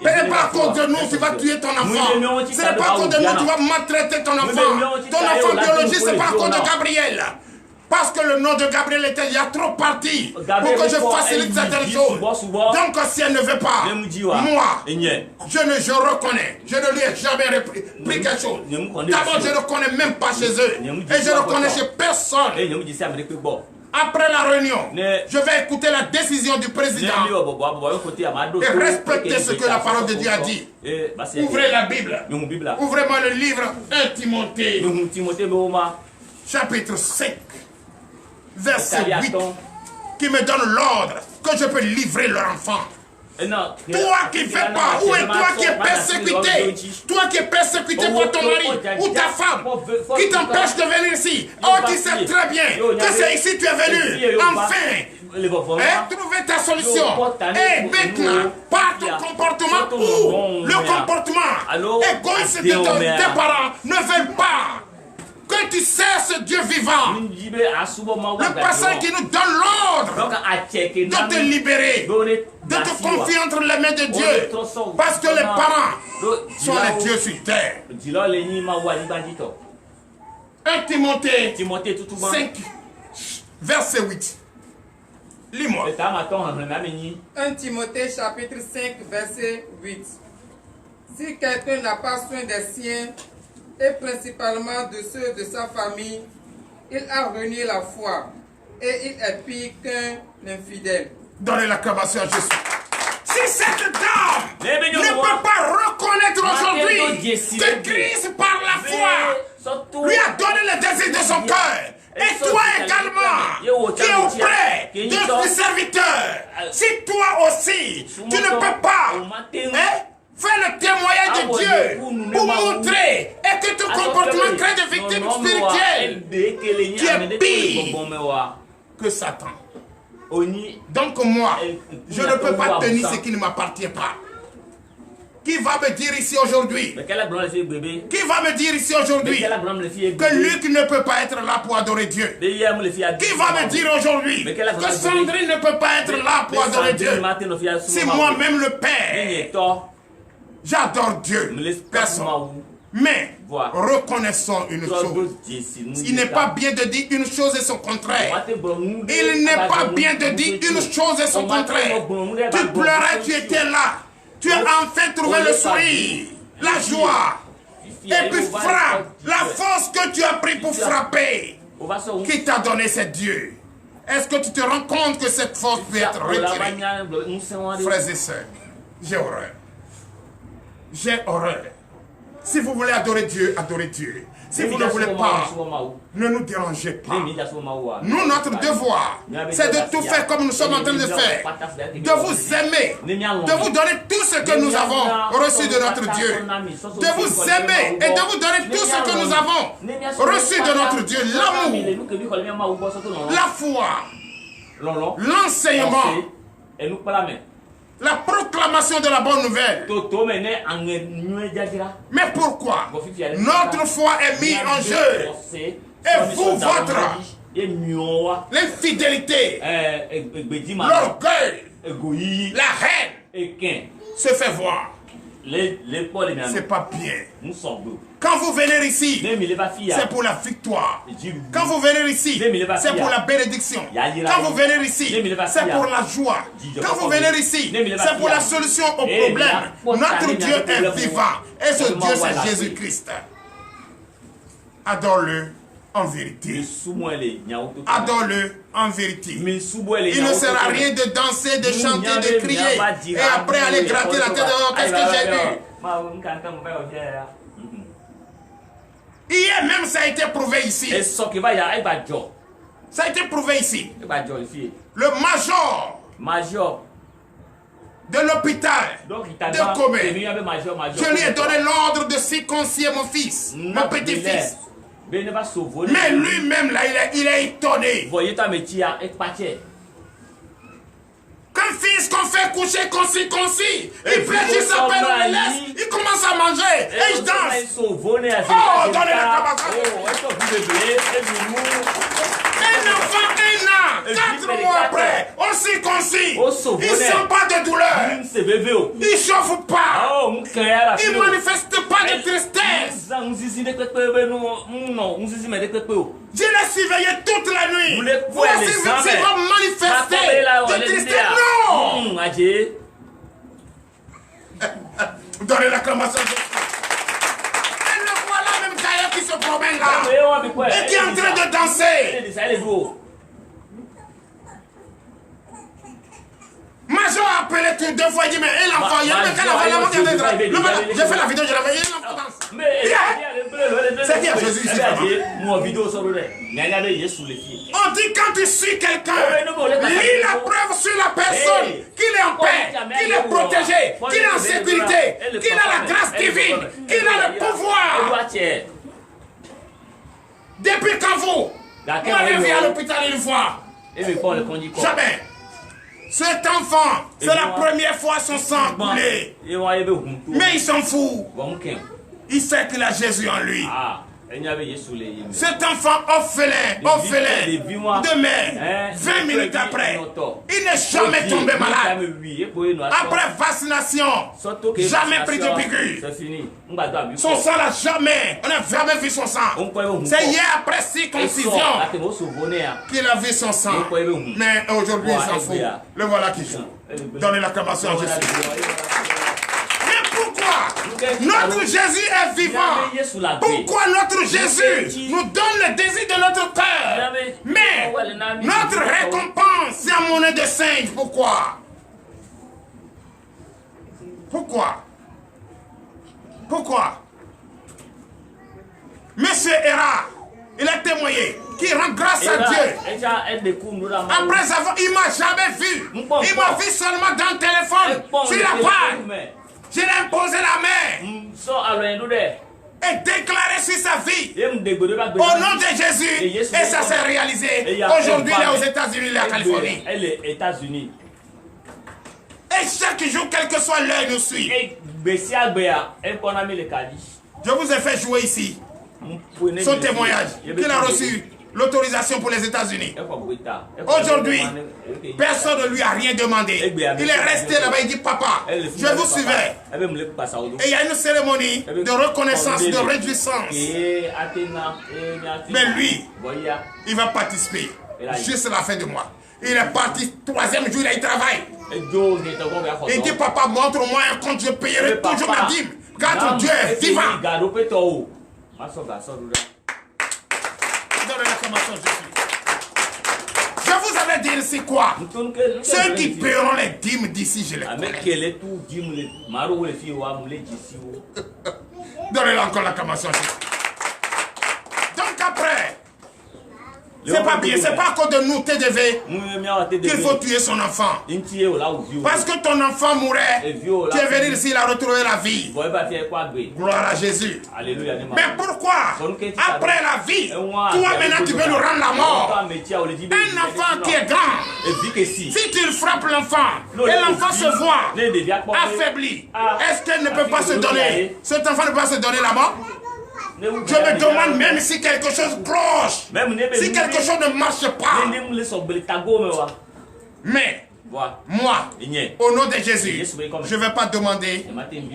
Ce n'est pas à cause de nous que tu vas tuer ton enfant. Ce n'est pas à cause de nous que tu vas maltraiter ton enfant. Ton enfant biologique, ce n'est pas à cause de Gabriel. Parce que le nom de Gabriel était, il y a trop parti pour que je facilite certaines choses. Donc si elle ne veut pas, moi, je reconnais. Je ne lui ai jamais pris quelque chose. D'abord, je ne reconnais même pas chez eux. Et je ne reconnais chez personne. Après la réunion, je vais écouter la décision du président et respecter ce que la parole de Dieu a dit. Ouvrez la Bible. Ouvrez-moi le livre 1 Timothée, chapitre 5. Verset 8, qui me donne l'ordre que je peux livrer leur enfant. Toi qui ne fais pas, ou est toi qui es persécuté, toi qui es persécuté par ton mari ou ta femme, qui t'empêche de venir ici. Oh, tu sais très bien que c'est ici que tu es venu. Enfin, trouver ta solution. Et maintenant, par ton comportement ou le comportement égoïste de tes parents ne veulent pas que tu sais ce Dieu vivant, le passage qui nous donne l'ordre de te libérer, de te confier entre les mains de Dieu, parce que les parents sont les dieux sur terre. 1 Timothée 5, verset 8. Lis-moi. 1 Timothée chapitre 5, verset 8. Si quelqu'un n'a pas soin des siens, et principalement de ceux de sa famille, il a renié la foi et il est pire qu'un infidèle. Donnez l'acclamation à Jésus. Si cette dame ne peut pas reconnaître aujourd'hui que Christ par la foi lui a donné le désir de son cœur, et toi également qui es auprès de tes serviteurs, si toi aussi tu ne peux pas fais le témoignage de Dieu pour montrer et que ton comportement crée des victimes spirituelles qui est pire que Satan. Donc moi, je ne peux pas tenir ce qui ne m'appartient pas. Qui va me dire ici aujourd'hui? Qui va me dire ici aujourd'hui que Luc ne peut pas être là pour adorer Dieu? Qui va me dire aujourd'hui que Sandrine ne peut pas être là pour adorer Dieu? C'est moi-même le Père. J'adore Dieu, personne. Mais reconnaissons une chose. Il n'est pas bien de dire une chose et son contraire. Il n'est pas bien de dire une chose et son contraire. Tu pleurais, tu étais là. Tu as enfin trouvé le sourire, la joie. Et puis frappe. La force que tu as pris pour frapper. Qui t'a donné, c'est Dieu. Est-ce que tu te rends compte que cette force peut être retirée? Frères et sœurs, j'ai horreur. J'ai horreur. Si vous voulez adorer Dieu, adorez Dieu. Si vous ne voulez pas, ne nous dérangez pas. Nous, notre devoir, c'est de tout faire comme nous sommes en train de faire. De vous aimer. De vous donner tout ce que nous avons reçu de notre Dieu. De vous aimer et de vous donner tout ce que nous avons reçu de notre Dieu. L'amour, la foi, l'enseignement, la proclamation de la bonne nouvelle. Mais pourquoi? Notre foi est mise en jeu. Et vous, votre l'infidélité, l'orgueil, la haine se fait voir. C'est pas bien. Quand vous venez ici, c'est pour la victoire. Quand vous venez ici, c'est pour la bénédiction. Quand vous venez ici, c'est pour la joie. Quand vous venez ici, c'est pour la solution au problème. Notre Dieu est vivant. Et ce Dieu, c'est Jésus-Christ. Adore-le en vérité. Adore-le en vérité. Il ne sert à rien de danser, de chanter, de crier et après aller gratter la tête. Oh, qu'est-ce que j'ai eu? Hier même, ça a été prouvé ici. Ça a été prouvé ici. Le major de l'hôpital de Comé, je lui ai donné l'ordre de circoncire mon fils, mon petit-fils. Mais lui-même, là, il est étonné. Qu'un fils qu'on fait coucher, qu'on circoncis, il fléchit sa peine, on le laisse, il commence à manger et il danse. Oh, donnez la tabac. Un enfant, 1 an, 4 mois après, on circoncis. aussi. Ils ne sentent pas de douleur. Ils ne chauffent pas. Ils ne manifestent pas de tristesse. Je les surveillais toute la nuit. Voici, ils vont manifester de tristesse. Non. Donnez l'acclamation. Et le voilà même Gaïa qui se promène là. Et qui est en train de danser. Major a appelé tout 2 fois, il dit mais et l'enfant, il y a même quand j'ai fait la vidéo, je l'avais dit l'enfant danse. C'est qui Jésus ici? On dit quand tu suis quelqu'un, lis la preuve sur la personne, qu'il est en paix, qu'il est protégé, qu'il est en sécurité, qu'il a la grâce divine, qu'il a le pouvoir. Depuis quand vous m'avez vu à l'hôpital une fois? Jamais. Cet enfant, c'est la première fois son sang coulé. Mais il s'en fout. Il sait qu'il a Jésus en lui. Cet enfant orphelin de mère, 20 minutes après, il n'est jamais tombé malade. Après vaccination, jamais pris de piqûre. Son sang n'a jamais, on n'a jamais vu son sang. C'est hier après circoncision qu'il a vu son sang. Mais aujourd'hui il s'en fout. Le voilà qui joue. Donnez l'acclamation à Jésus. Notre Jésus est vivant. Pourquoi notre Jésus nous donne le désir de notre cœur? Mais notre récompense, c'est en monnaie de singe. Pourquoi? Pourquoi? Monsieur Héra, il a témoigné qu'il rend grâce à Dieu. Après avoir, il ne m'a jamais vu. Il m'a vu seulement dans le téléphone, sur la page. Je l'ai imposé la main et déclaré sur sa vie au nom de Jésus, et ça s'est réalisé. Aujourd'hui, il est aux États-Unis, il est à Californie. Et chaque jour, quel que soit l'heure, il nous suit. Je vous ai fait jouer ici son témoignage qu'il a reçu. L'autorisation pour les États-Unis. Aujourd'hui, personne ne lui a rien demandé. Il est resté là-bas, il dit papa, je vous suivais. Et il y a une cérémonie de reconnaissance, de réjouissance. Mais lui, il va participer juste à la fin du mois. Il est parti, 3e jour, il travaille. Il dit papa, montre-moi un compte, je payerai toujours ma dîme. Car ton Dieu est vivant. Je vous avais dit c'est quoi? Ceux qui paieront les dîmes d'ici, je les connais. Donnez-leur encore l'acclamation. Donc après, c'est pas bien, c'est pas à cause de nous, TDV, qu'il faut tuer son enfant. Parce que ton enfant mourait, tu es venu ici, il a retrouvé la vie. Gloire à Jésus. Mais pourquoi, après la vie, toi maintenant tu veux nous rendre la mort? Un enfant qui est grand, si tu frappes l'enfant, et l'enfant se voit affaibli, est-ce qu'il ne peut pas se donner, cet enfant ne peut pas se donner la mort? Je me demande même si quelque chose cloche, si quelque chose ne marche pas. Mais moi, au nom de Jésus, je ne vais pas demander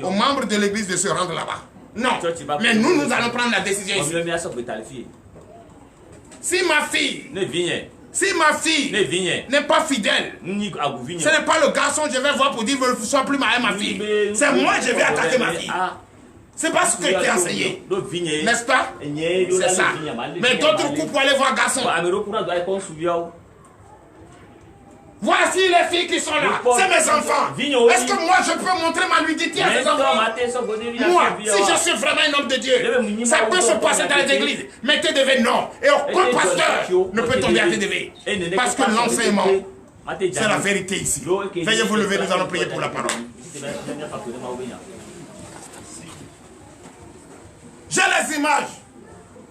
aux membres de l'église de se rendre là-bas. Non, mais nous allons prendre la décision ici. Si ma fille n'est pas fidèle, ce n'est pas le garçon que je vais voir pour dire ne sois plus ma fille. C'est moi je vais attaquer ma fille. C'est pas ce que tu as enseigné, n'est-ce pas? C'est ça. Mais d'autres coups pour aller voir garçon. Voici les filles qui sont là. C'est mes enfants. Est-ce que moi je peux montrer ma nudité à ces enfants? Moi, si je suis vraiment un homme de Dieu, ça peut se passer dans les églises. Mais TDV non. Et aucun pasteur ne peut tomber à TDV. Parce que l'enseignement, c'est la vérité ici. Veuillez vous lever, nous allons prier pour la parole. J'ai les images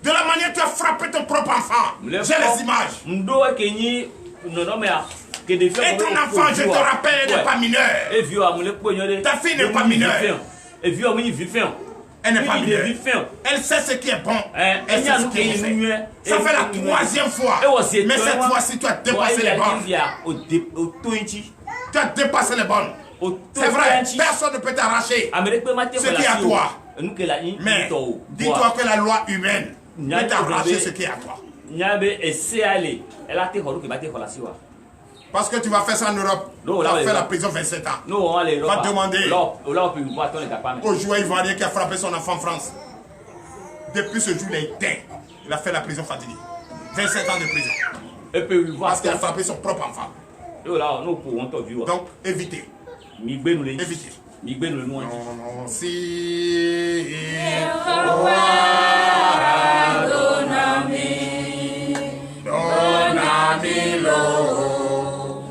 de la manière dont tu as frappé ton propre enfant. J'ai les images. Et ton enfant, je te rappelle, n'est pas mineur. Ta fille n'est pas mineure. Elle n'est pas mineure. Elle sait ce qui est bon. Elle sait ce qui est mauvais. Ça fait la 3e fois. Mais cette fois-ci, tu as dépassé les bornes. Tu as dépassé les bornes. C'est vrai, personne ne peut t'arracher ce qui est à toi. Mais dis-toi que la loi humaine peut t'arracher ce qui est à toi. Parce que tu vas faire ça en Europe. Tu vas faire la prison 27 ans. Va demander au joueur ivoirien qui a frappé son enfant en France. Depuis ce jour, il est éteint. Il a fait la prison fatiguée. 27 ans de prison. Parce qu'il a frappé son propre enfant. Donc, évitez. Évitez. Non, si.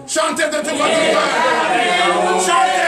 Chantez de tout votre cœur. Chantez.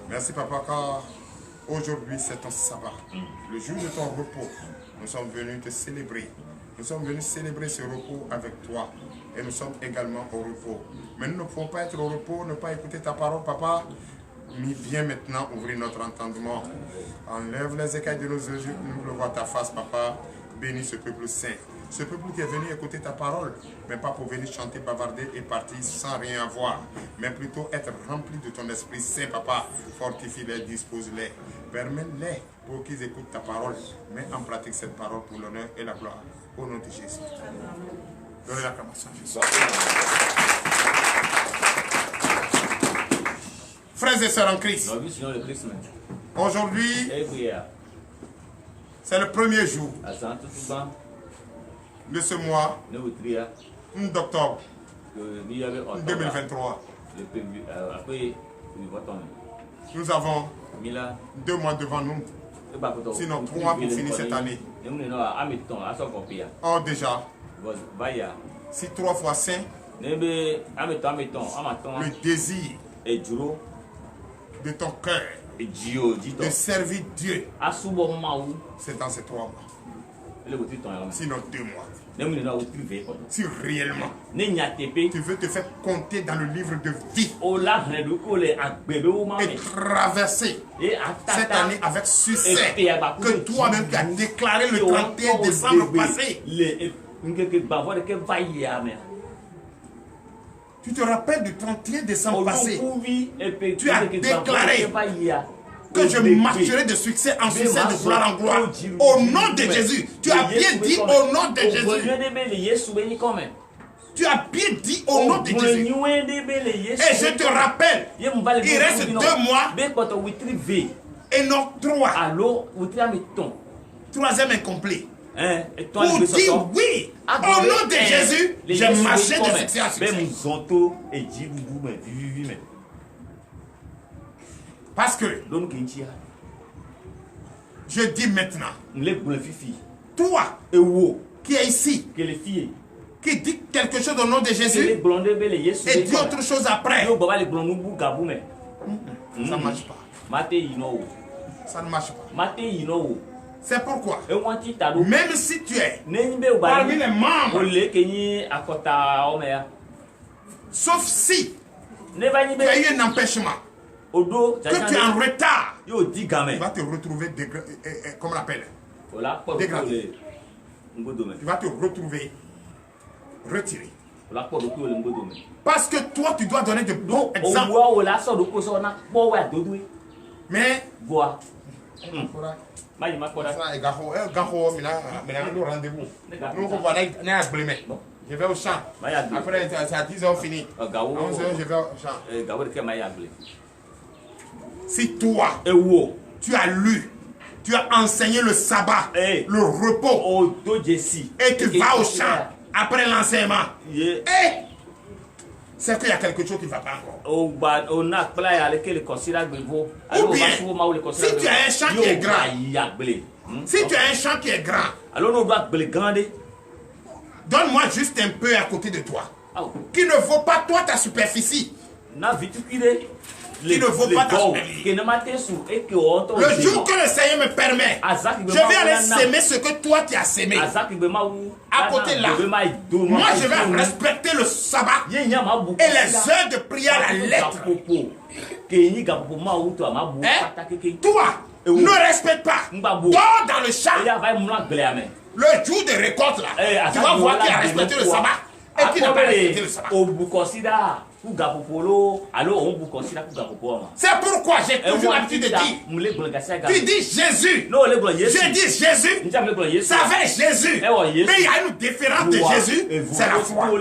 Merci papa, car aujourd'hui c'est ton sabbat, le jour de ton repos. Nous sommes venus te célébrer. Nous sommes venus célébrer ce repos avec toi. Et nous sommes également au repos. Mais nous ne pouvons pas être au repos, ne pas écouter ta parole, papa. Mais viens maintenant ouvrir notre entendement. Enlève les écailles de nos yeux, nous voulons voir ta face, papa. Bénis ce peuple saint. Ce peuple qui est venu écouter ta parole, mais pas pour venir chanter, bavarder et partir sans rien avoir, mais plutôt être rempli de ton Esprit Saint, papa. Fortifie-les, dispose-les, permets-les pour qu'ils écoutent ta parole, mets en pratique cette parole pour l'honneur et la gloire. Au nom de Jésus. Donnez l'acclamation à Jésus. Frères et sœurs en Christ, aujourd'hui, c'est le premier jour de ce mois d'octobre 2023. Nous avons 2 mois devant nous, sinon 3 mois pour finir cette année. Or déjà, si 3 fois saint, le désir de ton cœur de servir Dieu, c'est dans ces 3 mois. Sinon 2 mois. Si réellement tu veux te faire compter dans le livre de vie et traverser cette année avec succès, que toi-même tu as déclaré le 31 décembre passé. Tu te rappelles du 31 décembre passé? Tu as déclaré que je marcherai de succès en succès, de gloire en gloire. Au nom de Jésus. Tu as bien dit au nom de Jésus. Tu as bien dit au nom de Jésus. Et je te rappelle, il reste 2 mois et non 3. 3e incomplet. Pour dire oui, au nom de Jésus, j'ai marché de succès en succès. Parce que je dis maintenant, toi qui es ici, qui dit quelque chose au nom de Jésus et dit autre chose après, ça ne marche pas. Ça ne marche pas. C'est pourquoi, même si tu es parmi les membres, sauf si tu as eu un empêchement, que tu es en retard, tu vas te retrouver comment on l'appelle? Dégradé. Tu vas te retrouver retiré. Parce que toi, tu dois donner de bons exemples. Mais je vais au champ. Après, c'est à 10h fini. À 11h, je vais au champ. Si toi, tu as lu, tu as enseigné le sabbat, le repos, et tu vas au champ après l'enseignement, c'est qu'il y a quelque chose qui ne va pas encore. Ou bien, si tu as un champ qui est grand, si tu as un champ qui est grand, donne-moi juste un peu à côté de toi, qui ne vaut pas toi ta superficie. Qui ne vaut pas ta superficie. Le jour que le Seigneur me permet, je vais aller s'aimer ce que toi tu as sémé. À côté là, moi je vais respecter le sabbat et les heures de prière à la lettre. Toi, ne respecte pas. Dors dans le champ. Le jour de récolte là, tu vas voir qui a respecté le sabbat et qui n'a pas respecté le sabbat. C'est pourquoi j'ai toujours l'habitude de dire, tu dis Jésus, je dis Jésus, ça fait Jésus, mais il y a une différence de Jésus, c'est la foi.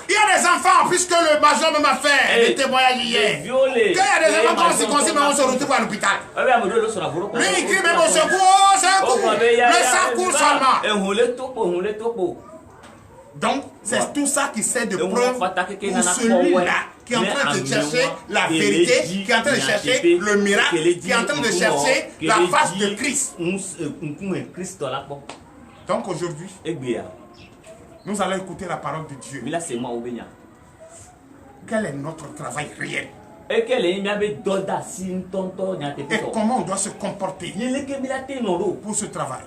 Il y a des enfants, puisque le major m'a fait des témoignages hier. Qu'il y a des enfants quand on se consigne, on se retrouve à l'hôpital. Lui, il crie même au secours, le sang coule seulement. Donc, c'est tout ça qui sert de preuve pour celui-là qui est en train de chercher la vérité, qui est en train de chercher le miracle, qui est en train de chercher la face de Christ. Donc aujourd'hui, nous allons écouter la parole de Dieu. Quel est notre travail réel? Et comment on doit se comporter pour ce travail?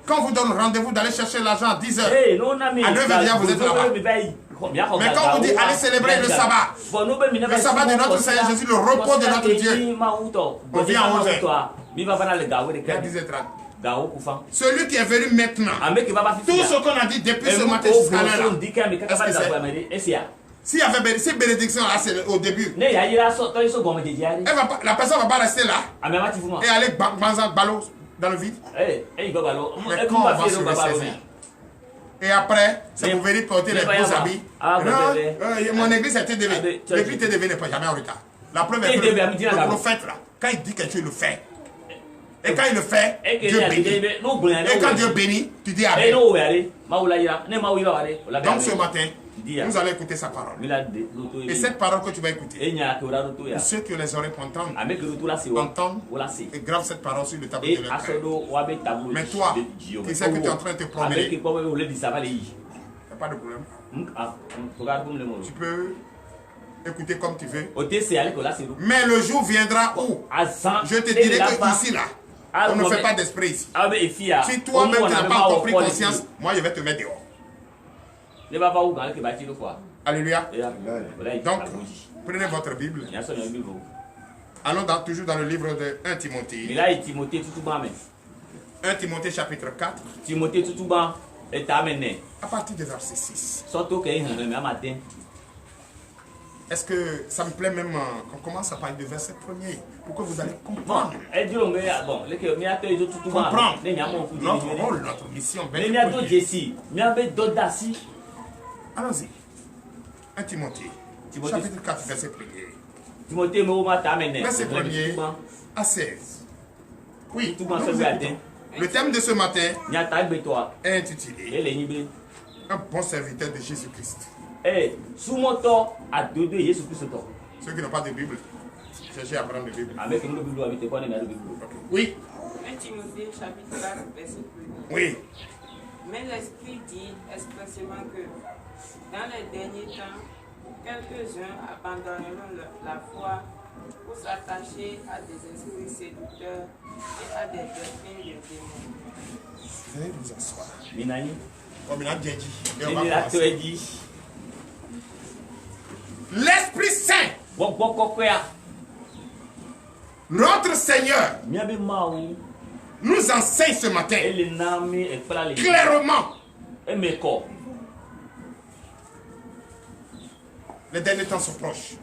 Quand vous donne rendez-vous d'aller chercher l'argent à 10h, à 9h, vous êtes là-bas. Mais quand vous dites allez célébrer le sabbat de notre Seigneur Jésus, le repos de notre Dieu, on vient à 11h. Il y a 10h30. Celui qui est venu maintenant, tout ce qu'on a dit depuis ce matin jusqu'à l'heure, s'il y avait ces bénédictions là, c'est au début. La personne ne va pas rester là et aller dans le vide. Mais quand on va se ressaisir. Et après, ça vous verrez porter les beaux habits. Mon église était devenue. Depuis TDV n'est pas jamais en retard. La preuve est que le prophète là, quand il dit quelque chose, il le fait. Et quand il le fait, Dieu bénit. Et quand Dieu bénit, tu dis Amen. Donc ce matin, nous allons écouter sa parole. Et cette parole que tu vas écouter, pour ceux qui les oreilles pour entendre, et grave cette parole sur le tableau de leur cœur. Mais toi, qui sais que tu es en train de te promener, il n'y a pas de problème. Tu peux écouter comme tu veux. Mais le jour viendra où je te dirai que ici là, on ne fait pas d'esprit ici. Si toi-même tu n'as pas encore pris conscience, moi je vais te mettre dehors. Alléluia. Donc, prenez votre Bible. Allons toujours dans le livre de 1 Timothée. 1 Timothée chapitre 4. À partir du verset 6. Est-ce que ça me plaît même qu'on commence à parler du verset premier pour que vous allez comprendre. Comprendre notre rôle, notre mission. Allons-y. 1 Timothée, chapitre 4, verset 1er. Verset 1er à 16. Oui, le thème de ce matin est intitulé Un bon serviteur de Jésus-Christ. Ceux qui n'ont pas de Bible, cherchez à prendre la Bible. Oui. 1 Timothée, chapitre 4, verset 1. Oui. Mais l'Esprit dit expressément que dans les derniers temps, quelques-uns abandonneront la foi pour s'attacher à des esprits séducteurs et à des doctrines de démons. Veuillez vous asseoir. Minani. Comme il a déjà dit. Et on va Il a commencer. dit. L'Esprit Saint, notre Seigneur, nous enseigne ce matin clairement. Les derniers temps sont proches.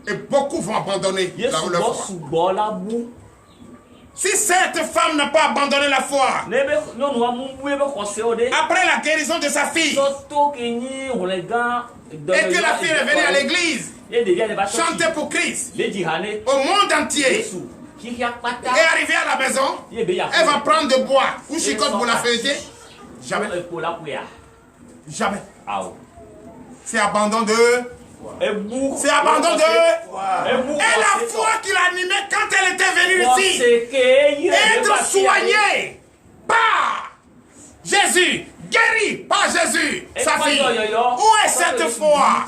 Et beaucoup vont abandonner la foi. Si cette femme n'a pas abandonné la foi, après la guérison de sa fille, et que la fille est venue à l'église, chanter pour Christ, au monde entier, et arriver à la maison, elle va prendre de bois ou chicote pour la fêter. Jamais. Jamais. C'est abandon de... C'est abandon de... Et la foi qui l'animait quand elle était venue ici, être soignée par Jésus, guéri par Jésus, sa fille. Où est cette foi?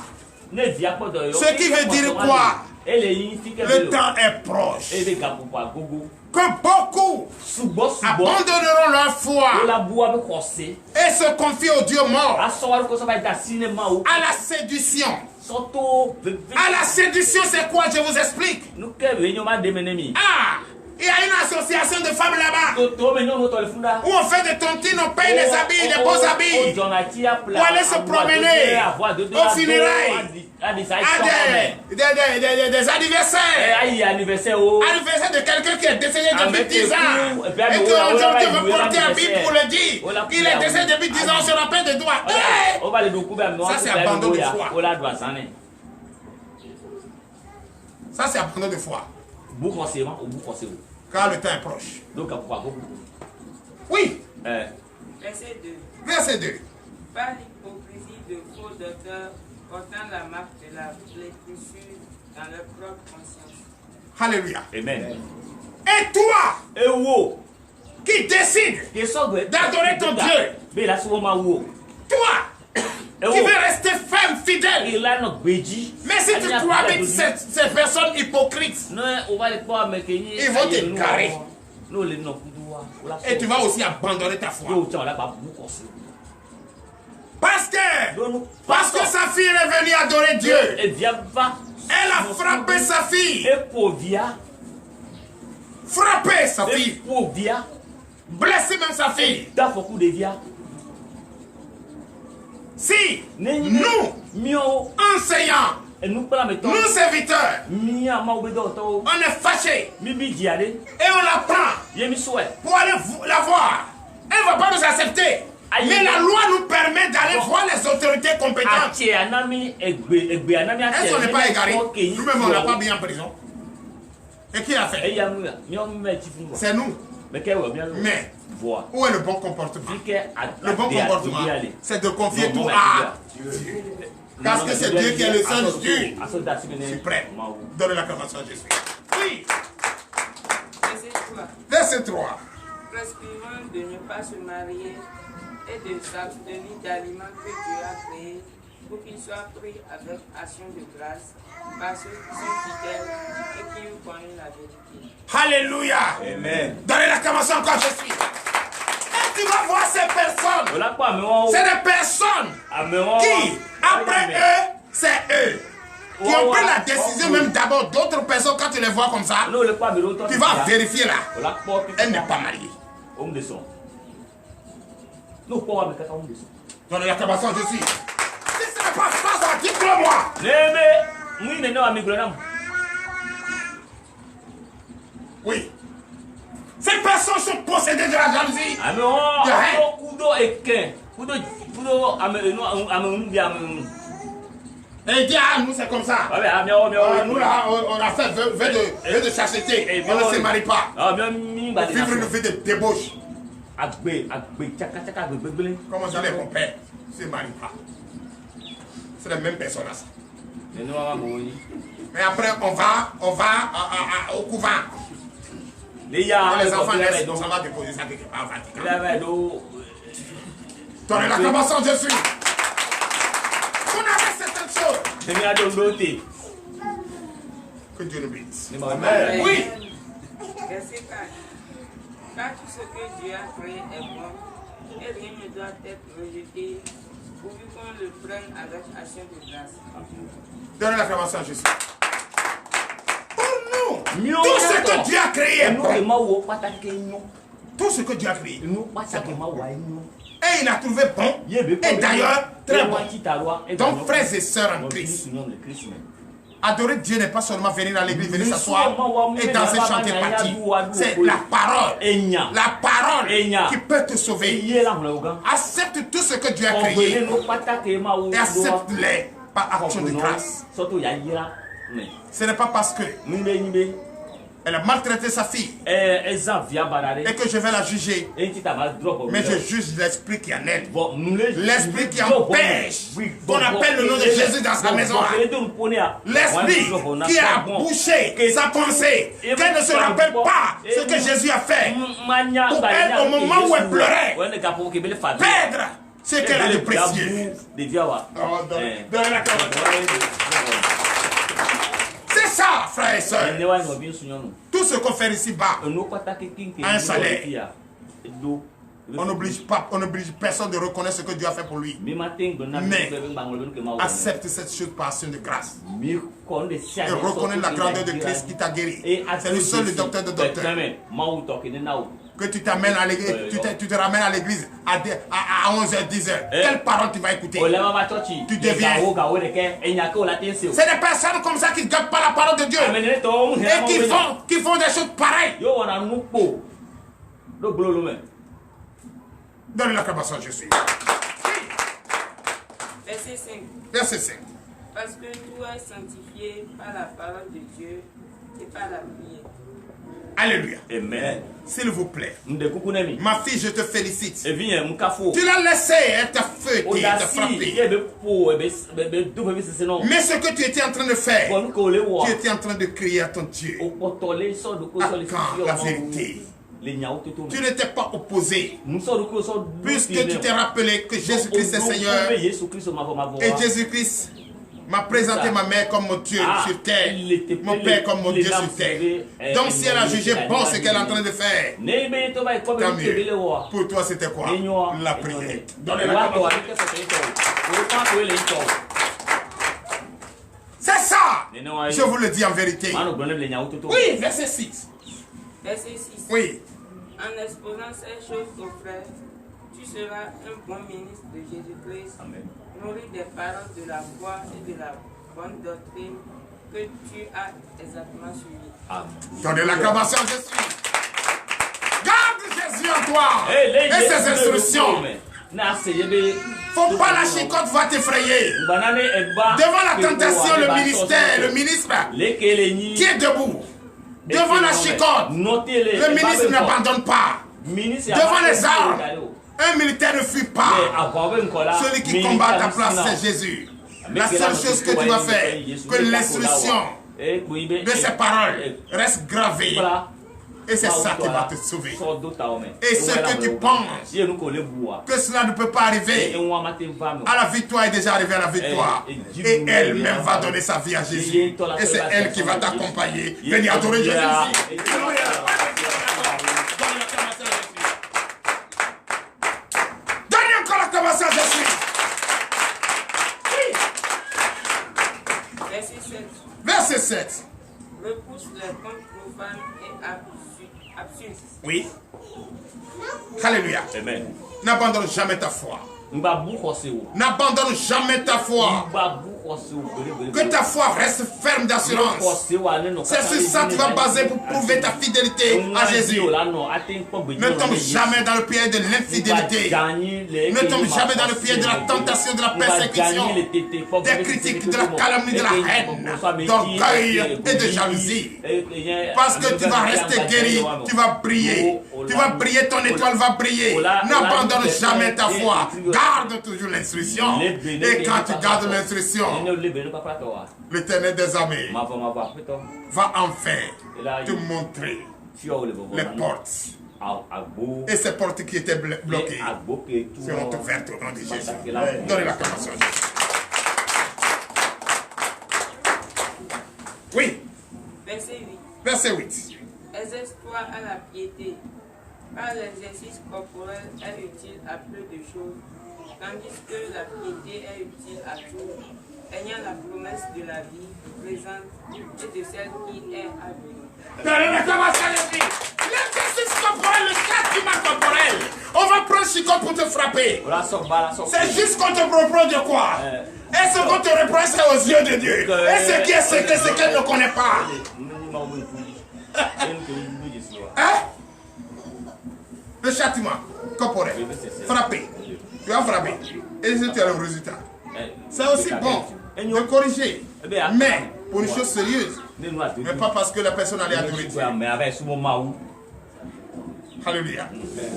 Ce qui veut dire quoi? Le temps est proche. Que beaucoup abandonneront leur foi et se confient au Dieu mort, à la séduction. À la séduction, c'est quoi? Je vous explique. Ah, il y a une association de femmes là-bas où on fait des tontines, on paye des habits, des beaux habits pour aller se promener au funérailles, à des anniversaires. Anniversaire de quelqu'un qui est décédé depuis 10 ans et qu'aujourd'hui on veut porter un bib pour le dire. Il est décédé depuis 10 ans, on se rappelle des doigts. Ça c'est abandon de foi. Ça c'est abandon de foi. Car le temps est proche. Oui. Verset 2. Verset 2. Pas l'hypocrisie de faux docteurs portant la marque de la flétrissure dans leur propre conscience. Alléluia. Amen. Et toi qui décides d'adorer ton Dieu, toi qui veux rester ferme, fidèle, mais si tu cohabites ces personnes hypocrites, ils vont te carrer. Et tu vas aussi abandonner ta foi. Parce que sa fille est venue adorer Dieu. Elle a frappé sa fille. Frappé sa fille. Blessé même sa fille. Si nous, enseignants, nous serviteurs, on est fâchés et on la prend pour aller la voir, elle ne va pas nous accepter. Mais la loi nous permet d'aller voir les autorités compétentes. Est-ce qu'on n'est pas égaré? Nous-mêmes, on n'a pas mis en prison. Et qui l'a fait? C'est nous. Mais où est le bon comportement? Le bon comportement, c'est de confier tout à Dieu. Parce que c'est Dieu qui est le seul Dieu suprême. Donne l'acclamation à Jésus. Oui. Verset 3. Prescrivant de ne pas se marier et de s'abstenir d'aliments que Dieu a créés pour qu'ils soient pris avec action de grâce par ceux qui sont fidèles et qui vous connaissent la vérité. Alléluia. Amen. Donnez l'acclamation quand je suis. Et tu vas voir ces personnes. C'est des personnes qui, après eux, c'est eux. Qui ont pris la décision même d'abord d'autres personnes. Quand tu les vois comme ça, tu vas vérifier là. Elle n'est pas mariée. Donnez l'acclamation, je suis. Si ce n'est pas ça, dites-le-moi. Oui. Ces personnes sont possédées de la jalousie. Et dit, ah, nous c'est comme ça. Nous là, on a fait vœu de chasteté. On ne se marie pas. On vivre une vie de débauche. Comment ça, mon père ne se marie pas? C'est la même personne là. Mais après, on va au couvent. Les enfants naissent, donc on va déposer ça quelque part au Vatican. Donnez l'acclamation, Jésus. On avait certaines choses. Que Dieu nous bénisse. Amen. Oui. Verset 4. Car tout ce que Dieu a créé est bon, et rien ne doit être rejeté, pourvu qu'on le prenne avec action de grâce. Donnez l'acclamation à Jésus. Pour nous, tout ce que Dieu a créé est bon. Tout ce que Dieu a créé. Et il a trouvé bon. Et d'ailleurs, très bon. Donc, frères et sœurs en Christ, adorer Dieu n'est pas seulement venir à l'église, venir s'asseoir et danser, chanter, partir. C'est la parole. La parole qui peut te sauver. Accepte tout ce que Dieu a créé et accepte-les par action de grâce. Ce n'est pas parce que elle a maltraité sa fille et que je vais la juger, mais je juge l'esprit qui est en elle, l'esprit qui empêche qu'on appelle le nom de Jésus dans sa maison, l'esprit qui a bouché sa pensée, qu'elle ne se rappelle pas ce que Jésus a fait pour elle au moment où elle pleurait, perdre ce qu'elle a de précieux. C'est ça, frères et sœurs. Tout ce qu'on fait ici-bas a un salaire. On n'oblige personne de reconnaître ce que Dieu a fait pour lui. Mais accepte cette chose par action de grâce. Et reconnais la grandeur de Christ qui t'a guéri. C'est le seul docteur de docteurs. Que tu t'amènes à l'église, tu te ramènes à l'église à 11h, 10h. Quelle parole tu vas écouter? Tu deviens. C'est des personnes comme ça qui ne gardent pas la parole de Dieu. Et qui font des choses pareilles. Donne l'acclamation à Jésus. Verset 5. Verset 5. Parce que tout est sanctifié par la parole de Dieu et par la prière. Alléluia. Amen. S'il vous plaît. Ma fille, je te félicite. Tu l'as laissé être feuilleté, te frapper. Mais ce que tu étais en train de faire, tu étais en train de crier à ton Dieu. Attends la vérité. Tu n'étais pas opposé. Puisque tu t'es rappelé que Jésus-Christ est Seigneur. Et Jésus-Christ m'a présenté ma mère comme mon Dieu sur terre, mon père comme mon Dieu sur terre. Donc si elle a jugé bon ce qu'elle est en train de faire, tant mieux. Pour toi c'était quoi? La prière. C'est ça. Je vous le dis en vérité. Oui, verset 6. Verset 6. Oui. En exposant ces choses aux frères, tu seras un bon ministre de Jésus-Christ, nourri des paroles de la foi et de la bonne doctrine que tu as exactement suivies. Donnez l'acclamation à Jésus. Garde Jésus en toi et ses instructions. Faut pas la chicotte va t'effrayer. Devant la tentation, le ministre qui est debout. Devant la chicotte, le ministre n'abandonne pas. Devant les armes, un militaire ne fuit pas. Celui qui combat à ta place, c'est Jésus. La seule chose que tu vas faire, que l'instruction de ces paroles reste gravée. Et c'est ça qui va te sauver. Et ce que tu penses que cela ne peut pas arriver, à la victoire est déjà arrivée à la victoire. Et elle-même va donner sa vie à Jésus. Et c'est elle qui va t'accompagner. Venez adorer Jésus. Donnez encore l'acclamation à Jésus. Verset 7. Repousse les contes profanes et absurdes. Oui. Alléluia. Amen. N'abandonne jamais ta foi. N'abandonne jamais ta foi. Que ta foi reste ferme d'assurance. C'est sur ça que tu vas baser pour prouver ta fidélité à Jésus. Ne tombe jamais dans le piège de l'infidélité. Ne tombe jamais dans le piège de la tentation, de la persécution, des critiques, de la calomnie, de la haine, d'orgueil et de jalousie. Parce que tu vas rester guéri, tu vas briller. Tu vas briller, ton étoile va briller. N'abandonne jamais ta foi. Garde toujours l'instruction. Et quand tu gardes l'instruction, l'Éternel des armées va enfin te montrer les portes. Et ces portes qui étaient bloquées seront ouvertes au nom de Jésus. Donnez l'acclamation. Oui. Verset 8. Verset 8. Exerce-toi à la piété, car l'exercice corporel est utile à peu de choses, tandis que la piété est utile à tout, ayant la promesse de la vie présente et de celle qui est à venir. L'exercice corporel, le châtiment corporel. On va prendre chicotte pour te frapper. C'est juste qu'on te reproche de quoi? Et ce qu'on te reproche, c'est aux yeux de Dieu. Et ce qui est secret, c'est qu'elle ne connaît pas. Hein? Le châtiment corporel. Frapper. Tu as frappé. Et tu as le résultat. C'est aussi bon de corriger. Mais pour une chose sérieuse. Mais pas parce que la personne allait adorer Dieu. Alléluia.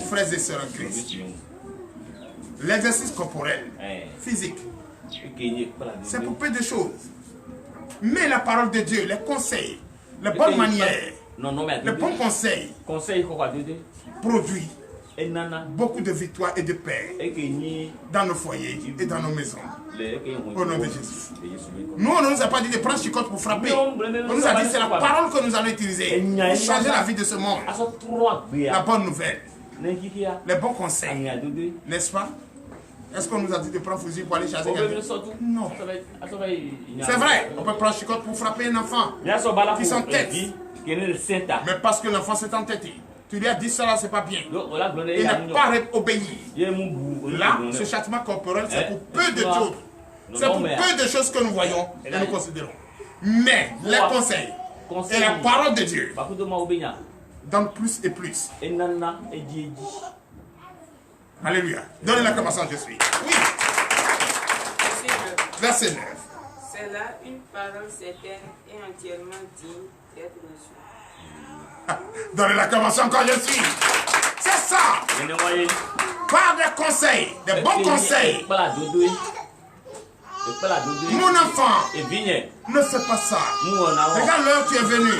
Frères et sœurs en Christ. L'exercice corporel, physique, c'est pour peu de choses. Mais la parole de Dieu, les conseils, les bonnes manières, les bons conseils produisent beaucoup de victoires et de paix dans nos foyers et dans nos maisons. Au nom de Jésus. Nous, on ne nous a pas dit de prendre chicotte pour frapper. On nous a dit que c'est la parole que nous allons utiliser pour changer la vie de ce monde. La bonne nouvelle, les bons conseils, n'est-ce pas? Est-ce qu'on nous a dit de prendre fusil pour aller chasser quelqu'un? Non. C'est vrai, on peut prendre chicotte pour frapper un enfant qui s'entête. Mais parce que l'enfant s'est entêté. Tu lui as dit ça là, c'est pas bien. Il n'a pas obéi. Là, ce châtiment corporel, c'est pour peu de choses. C'est pour peu de choses que nous voyons et nous considérons. Mais les conseils et la parole de Dieu donnent plus et plus. Alléluia. Donnez l'acclamation à Jésus. Oui. Verset 9. C'est là une parole certaine et entièrement digne d'être reçue. Donnez l'acclamation quand je suis. C'est ça. Par des conseils, des bons conseils. Mon enfant, ne fais pas ça. Regarde l'heure où tu es venu.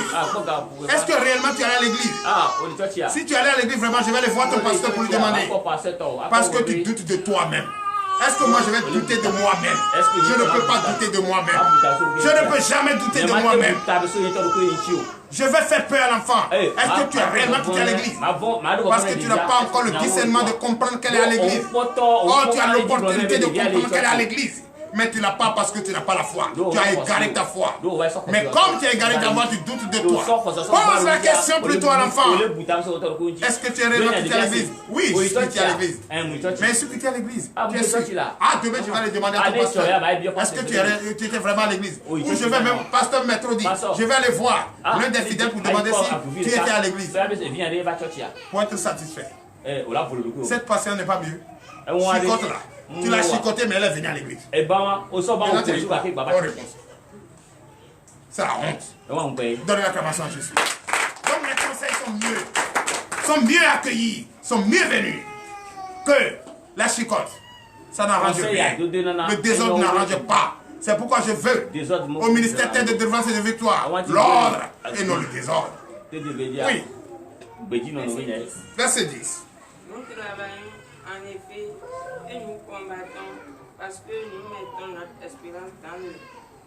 Est-ce que réellement tu es allé à l'église? Si tu es allé à l'église, vraiment, je vais aller voir ton pasteur pour lui demander. Parce que tu doutes de toi-même. Est-ce que moi je vais douter de moi-même? Je ne peux pas douter de moi-même. Je ne peux jamais douter de moi-même. Je vais faire peur à l'enfant. Est-ce que tu es réellement quitté à l'église? Parce que tu n'as pas encore le discernement de comprendre qu'elle est à l'église. Oh, tu as l'opportunité de comprendre qu'elle est à l'église. Mais tu n'as pas parce que tu n'as pas la foi. Tu as égaré ta foi. Mais comme tu as égaré ta foi, tu doutes de toi. Pose la question plutôt à l'enfant. Est-ce que tu es réellement quitté à l'église? Oui, je suis quitté à l'église. Mais je suis quitté à l'église. Tu es sûr? Ah, demain tu vas aller demander à ton pasteur. Est-ce que tu étais vraiment à l'église? Ou je vais même, pasteur Métro dit, je vais aller voir l'un des fidèles pour demander si tu étais à l'église. Pour être satisfait. Cette passion n'est pas mieux. Chicote là. Tu l'as chicoté, mais elle est venue à l'église. C'est la honte. Donnez l'acclamation à Jésus. Donc les conseils sont mieux accueillis, sont mieux venus que la chicote. Ça n'arrange rien. Le désordre n'arrange pas. C'est pourquoi je veux au ministère de délivrance et de victoire l'ordre et non le désordre. Oui. Verset 10. Nous travaillons en effet et nous combattons parce que nous mettons notre espérance dans le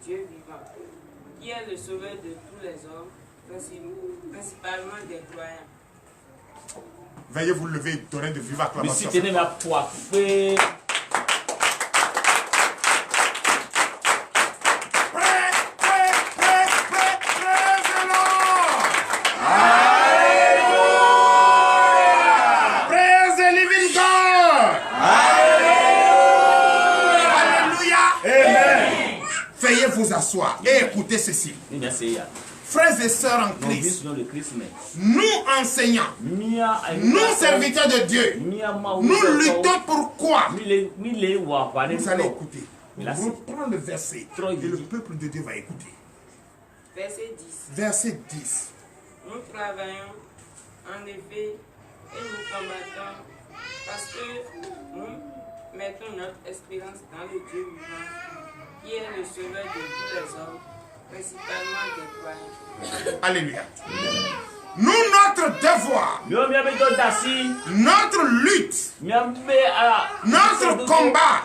Dieu vivant, qui est le sauveur de tous les hommes, principalement des croyants. Veuillez vous lever et donner de vives acclamations. Vous asseoir et écoutez ceci. Frères et sœurs en Christ, nous enseignants, nous serviteurs de Dieu, nous luttons pour quoi? Vous allez écouter. Vous prenez le verset et le peuple de Dieu va écouter. Verset 10. Verset 10. Nous travaillons en effet et nous combattons parce que nous mettons notre espérance dans le Dieu vivant, qui est le sauveur de tous les hommes, principalement des croyants. Alléluia. Nous, notre devoir, notre lutte, notre combat,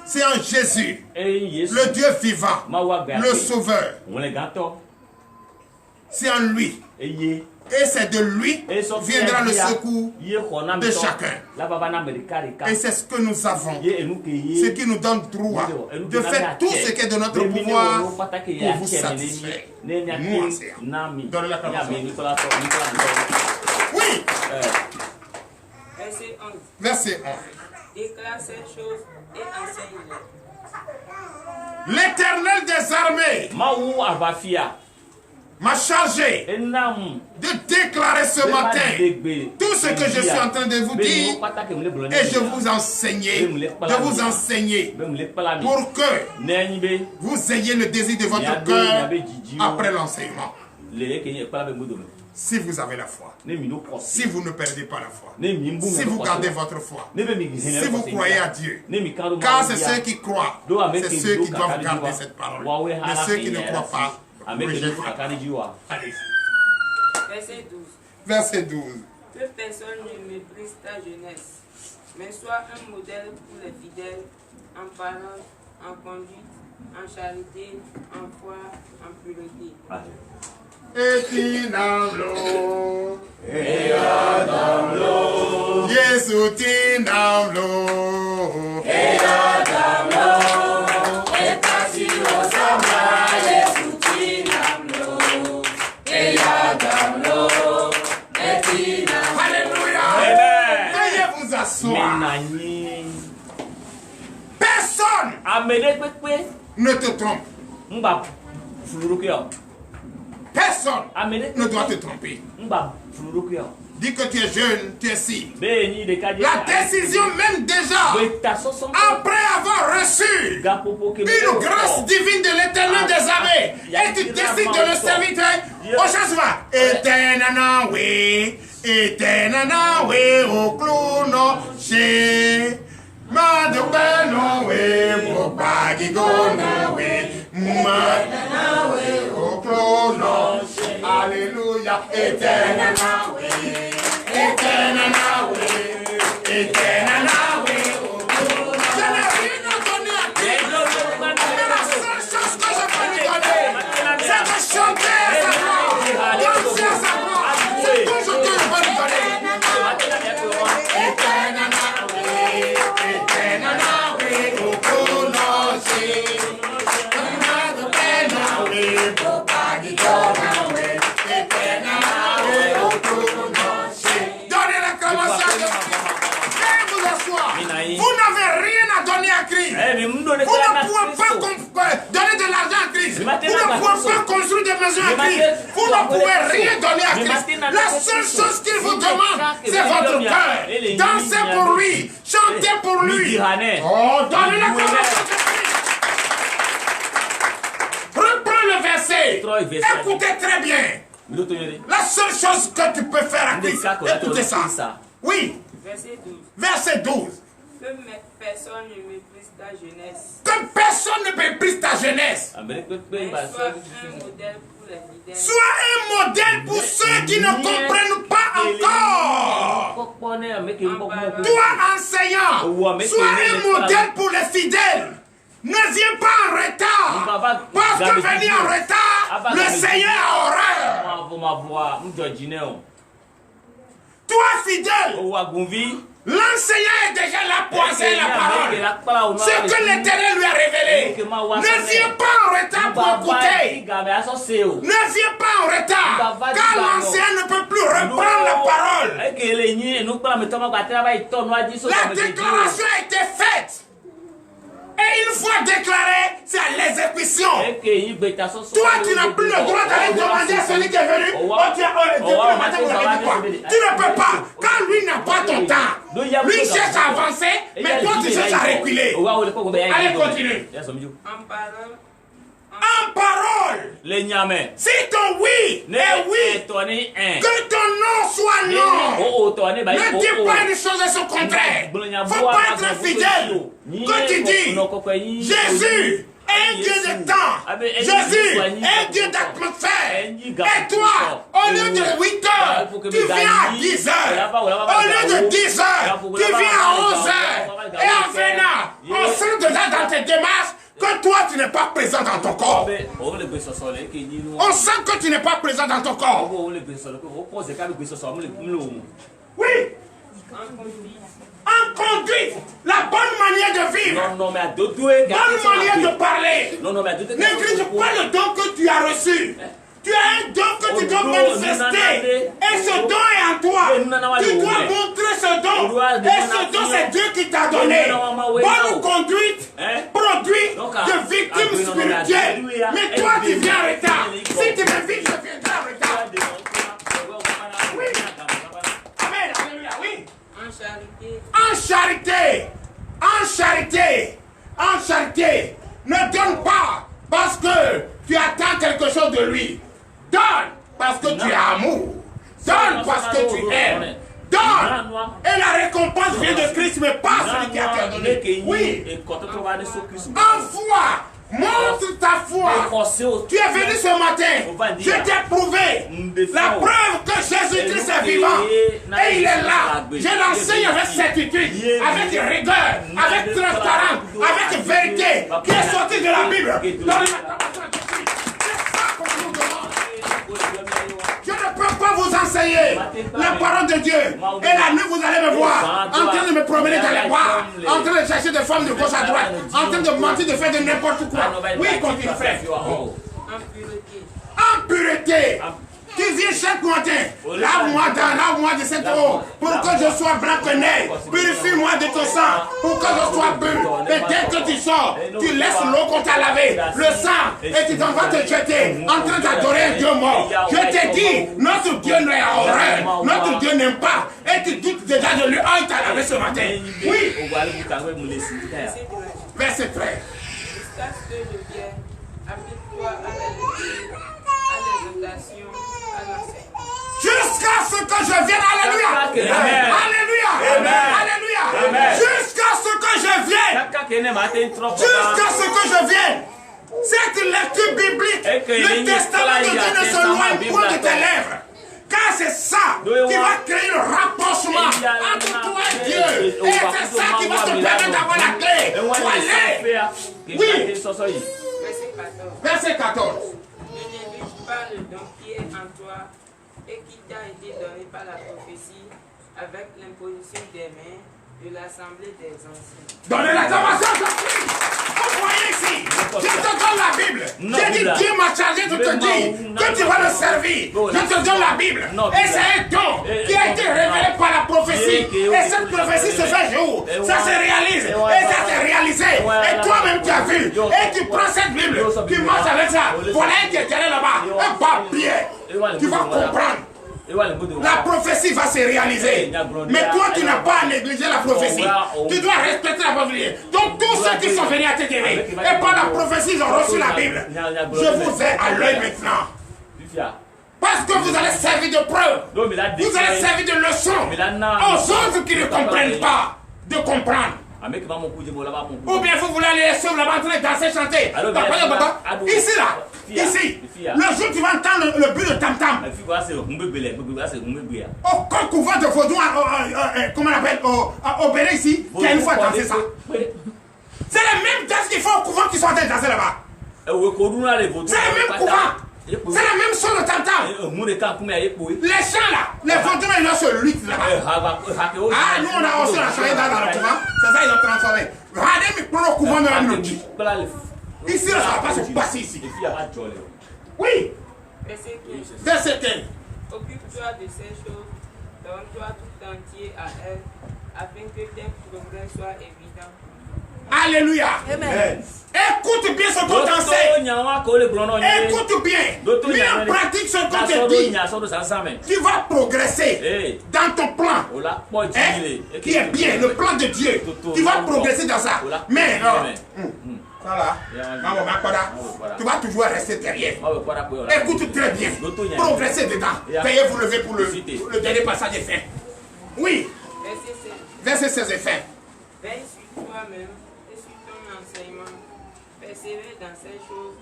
C'est en Jésus, le Dieu vivant, le Sauveur. C'est en lui. Et c'est de lui viendra le secours de chacun. Et c'est ce que nous avons. Ce qui nous donne droit de faire tout ce qui est de notre pouvoir pour vous satisfaire. Nous, donne la parole. Oui. Verset 11. Déclare cette chose et enseigne-le. L'Éternel des armées m'a chargé de déclarer ce matin tout ce que je suis en train de vous dire et je vous enseigner, pour que vous ayez le désir de votre cœur après l'enseignement. Si vous avez la foi, si vous ne perdez pas la foi, si vous gardez votre foi, si vous croyez à Dieu, car c'est ceux qui croient, c'est ceux qui doivent garder cette parole. Mais ceux qui ne croient pas, rejettent. Allez. Verset 12. Que personne ne méprise ta jeunesse, mais sois un modèle pour les fidèles, en parole, en conduite, en charité, en foi, en pureté. Etinamlo, Yesu tinamlo, Etasi osama Yesu tinamlo, etinamlo. Alléluia. Veuillez vous asseoir. Personne ne te trompe. Personne ne doit te tromper. Dis que tu es jeune, tu es si. La décision même déjà, après avoir reçu une grâce divine de l'Éternel des armées, et tu décides de le servir, au changement. Éternanawe, au clono, chez Madopanowe, Bobagigonawe, Madanawe, au clono, Alléluia, Éternanawe, Éternanawe, Éternanawe, au clono. Je n'ai rien donné à Dieu. Mais la seule chose que je peux lui donner, c'est de chanter à sa gloire, danser à sa gloire. C'est tout ce que je peux lui donner. Donnez l'acclamation à Dieu. Vous asseoir. Vous n'avez rien à donner à Christ. Vous ne pouvez pas donner de l'argent à Christ. Vous ne pouvez pas construire des maisons à Christ. Vous ne pouvez rien donner à Christ. La seule chose qu'il vous demande, c'est votre cœur. Dansez pour lui. Chantez pour lui. Oh, donnez l'acclamation à Christ. Reprends le verset. Écoutez très bien. La seule chose que tu peux faire à Christ, écoutez ça. Oui. Verset 12. Que personne ne méprise ta jeunesse. Que personne ne méprise ta jeunesse. Sois un modèle pour les fidèles. Sois un modèle pour ceux qui ne comprennent pas encore. Toi, enseignant, sois un modèle pour les fidèles. Ne viens pas en retard. Parce que venir en retard, le Seigneur a horreur. Toi, fidèle, l'enseignant est déjà là pour enseigner la parole. Ce que l'Éternel lui a révélé. Ne viens pas en retard pour écouter. Ne viens pas en retard. Car l'enseignant ne peut plus reprendre la parole. La déclaration a été faite. Et une fois déclaré, c'est à l'exécution. Toi, tu n'as plus le droit d'aller demander à celui qui est venu. Tu ne peux pas, car lui n'a pas ton temps. Lui cherche à avancer, mais toi tu cherches à reculer. Allez, continue. En parole. Si ton oui est oui, que ton non soit non. Ne dis pas une chose et son contraire. Faut pas être fidèle. Que tu dis, Jésus est Dieu de temps. Jésus est Dieu d'atmosphère. Et toi, au lieu de 8 heures, tu viens à 10 heures. Au lieu de 10 heures, tu viens à 11 heures. Et en venant, on sent déjà dans tes démarches que toi, tu n'es pas présent dans ton corps. On sent que tu n'es pas présent dans ton corps. Oui. En conduite, la bonne manière de vivre, bonne manière de parler. Néglige pas le don que tu as reçu. Tu as un don que tu dois manifester. Et ce don est en toi. Tu dois montrer ce don. Et ce don, c'est Dieu qui t'a donné. Bonne conduite produit de victimes spirituelles. Mais toi, tu viens en retard. Si tu m'invites, je viendrai en retard. Oui. Amen. Alléluia. Oui. En charité, ne donne pas parce que tu attends quelque chose de lui. Donne parce que tu as amour. Donne parce que tu aimes. Donne. Et la récompense vient de Christ, mais pas celui qui a été donné. Oui. En foi. Montre ta foi. Tu es venu ce matin. Je t'ai prouvé la preuve que Jésus-Christ est vivant. Et il est là. Je l'enseigne avec certitude, avec rigueur, avec transparence, avec vérité, qui est sorti de la Bible. Dans le je ne peux pas vous enseigner la parole de Dieu. Et la nuit, vous allez me voir en train de me promener dans les bois, en train de chercher des femmes de gauche à droite, en train de mentir, de faire de n'importe quoi. Oui, continue, frère. En pureté. Tu viens chaque matin, lave-moi de cette eau, pour que je sois blanc que neige. Purifie-moi de ton sang, pour que je sois pur. Et dès que tu sors, tu laisses l'eau qu'on t'a lavé, le sang, et tu t'en vas te jeter, en train d'adorer un Dieu mort. Je t'ai dit, notre Dieu n'est à horreur, notre Dieu n'aime pas. Et tu doutes déjà de lui, il t'a lavé ce matin. Oui. Verset 13. Jusqu'à ce que je vienne, alléluia, alléluia, alléluia, jusqu'à ce que je vienne, jusqu'à ce que je vienne. Cette lecture biblique, le testament de Dieu ne se loigne point de tes lèvres. Car c'est ça qui va créer le rapprochement entre toi et Dieu. Et c'est ça qui va te permettre d'avoir la clé pour aller. Oui. Verset 14. Ne néglige pas le don qui est en toi et qui t'a été donné par la prophétie avec l'imposition des mains de l'assemblée des anciens. Donnez l'acclamation à Christ. Vous voyez ici, je te donne la Bible. J'ai dit Dieu m'a chargé de te dire que tu vas le servir. Je te donne la Bible. Et c'est un don qui a été révélé par la prophétie. Et cette prophétie se fait jour. Ça se réalise. Et ça s'est réalisé. Et toi-même tu as vu. Et tu prends cette Bible. Tu marches avec ça. Voilà un qui est allé là-bas. Un papier. Tu vas comprendre. La prophétie va se réaliser. Mais toi, tu n'as pas à négliger la prophétie. Tu dois respecter la prophétie. Donc, tous ceux qui sont venus à te dire, et par la prophétie, ils ont reçu la Bible. Je vous ai à l'œil maintenant. Parce que vous allez servir de preuve. Vous allez servir de leçon aux autres qui ne comprennent pas de comprendre. Ou bien vous voulez aller suivre là-bas en train de danser, chanter. Ici là, ici, le jour tu vas entendre le but de tam-tam. Au couvent de Vaudou, comment on appelle, au Bénin ici, qui a une fois dansé ça. C'est les mêmes danses qu'il faut au couvent qui sont en train de danser là-bas. C'est le même couvent. C'est la même chose le tam-tam. Les chants là, les Vaudous ils ont ce lutte là-bas. Ah, nous on a aussi la changé dans le couvent. C'est ça ils ont transformé. Regardez, mais pour le couvent même le dit. Ici, ça ne va pas se passer ici. Oui. Verset 15. Occupe-toi de ces choses, donne-toi tout entier à elle, afin que tes progrès soient évidents. Alléluia. Amen. Écoute bien ce qu'on t'enseigne. Écoute bien. Mets en pratique ce qu'on te dit. Tu vas progresser dans ton plan. Qui est bien, le plan de Dieu. Tu vas progresser dans ça. Mais voilà. Tu vas toujours rester derrière. Écoute très bien. Progressez dedans. Veuillez vous lever pour le dernier passage des fins. Oui. Verset 16 et fin. Veille sur toi-même et sur ton enseignement. Persévère dans ces choses,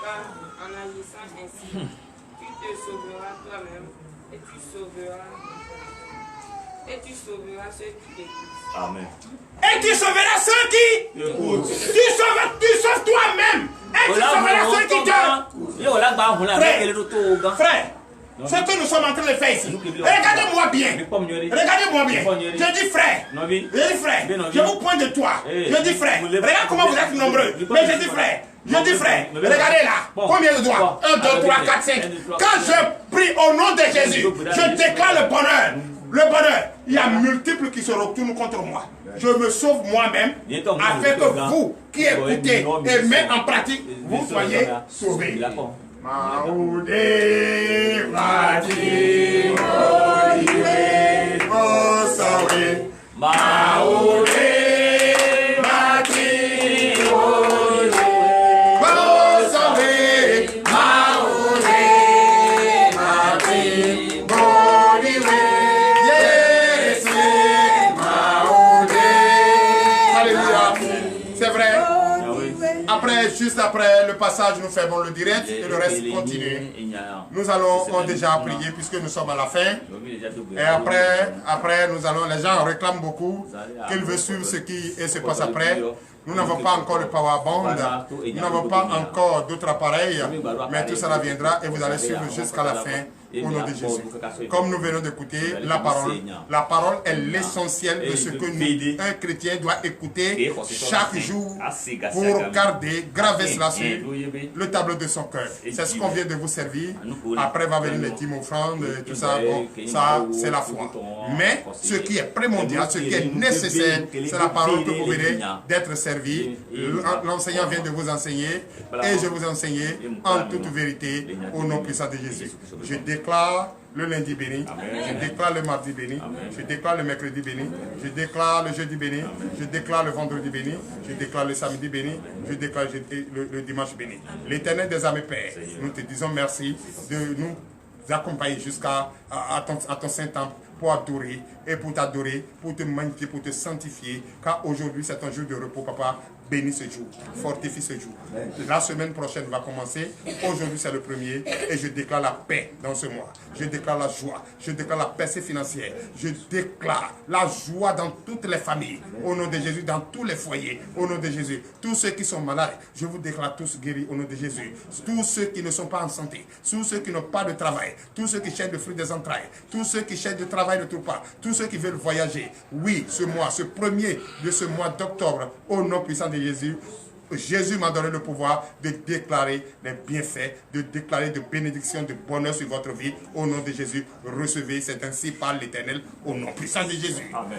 car en agissant ainsi, tu te sauveras toi-même et tu sauveras Et tu sauveras ceux qui t'écoutent. Amen. Et tu sauveras ceux qui écoutent. Tu sauves toi-même. Et tu sauveras ceux qui te... Frère, ce que nous sommes en train de faire ici, regardez-moi bien. Regardez-moi bien. Je dis frère. Je dis frère. Je vous pointe de toi. Je dis frère. Regarde comment vous êtes nombreux. Mais je dis frère. Je dis frère. Regardez là. Combien de doigts? 1, 2, 3, 4, 5. Quand je prie au nom de Jésus, je déclare le bonheur. Le bonheur. Il y a multiples qui se retournent contre moi. Je me sauve moi-même afin que vous qui écoutez et mettez en pratique, vous soyez sauvés. Maoudé, Mati, Modiwe, Mosawe, Maoudé, Mati, Modiwe, Mosawe, Maoudé, Mati, Modiwe, Yese, Maoudé. Alléluia. C'est vrai. Après, juste après le passage, nous fermons le direct et le reste continue. Nous allons déjà prier puisque nous sommes à la fin. Et après nous allons, les gens réclament beaucoup qu'ils veulent suivre ce qui se passe après. Nous n'avons pas encore le power band, nous n'avons pas encore d'autres appareils, mais tout cela viendra et vous allez suivre jusqu'à la fin au nom de Jésus. Comme nous venons d'écouter la parole est l'essentiel de ce que un chrétien doit écouter chaque jour pour graver cela sur le tableau de son cœur. C'est ce qu'on vient de vous servir. Après va venir les dîmes offrandes, tout ça, bon, ça c'est la foi. Mais ce qui est primordial, ce qui est nécessaire, c'est la parole que vous venez d'être servi. L'enseignant vient de vous enseigner et je vous enseigne en toute vérité au nom puissant de Jésus. Je déclare le lundi béni, je déclare le mardi béni, je déclare le mercredi béni, je déclare le jeudi béni, je déclare le vendredi béni, je déclare le samedi béni, je déclare le dimanche béni. L'Éternel des armées Père, nous te disons merci de nous accompagner jusqu'à ton Saint-Temple pour adorer et pour t'adorer, pour te magnifier, pour te sanctifier, car aujourd'hui c'est un jour de repos, papa. Bénis ce jour, fortifie ce jour. La semaine prochaine va commencer. Aujourd'hui, c'est le premier. Et je déclare la paix dans ce mois. Je déclare la joie. Je déclare la paix financière. Je déclare la joie dans toutes les familles. Au nom de Jésus, dans tous les foyers. Au nom de Jésus. Tous ceux qui sont malades, je vous déclare tous guéris au nom de Jésus. Tous ceux qui ne sont pas en santé. Tous ceux qui n'ont pas de travail. Tous ceux qui cherchent le fruit des entrailles. Tous ceux qui cherchent de travail ne trouvent pas. Tous ceux qui veulent voyager. Oui, ce mois, ce premier de ce mois d'octobre, au nom puissant de Jésus, Jésus m'a donné le pouvoir de déclarer les bienfaits, de déclarer de bénédictions, de bonheur sur votre vie. Au nom de Jésus, recevez, c'est ainsi par l'Éternel, au nom puissant de Jésus. Amen.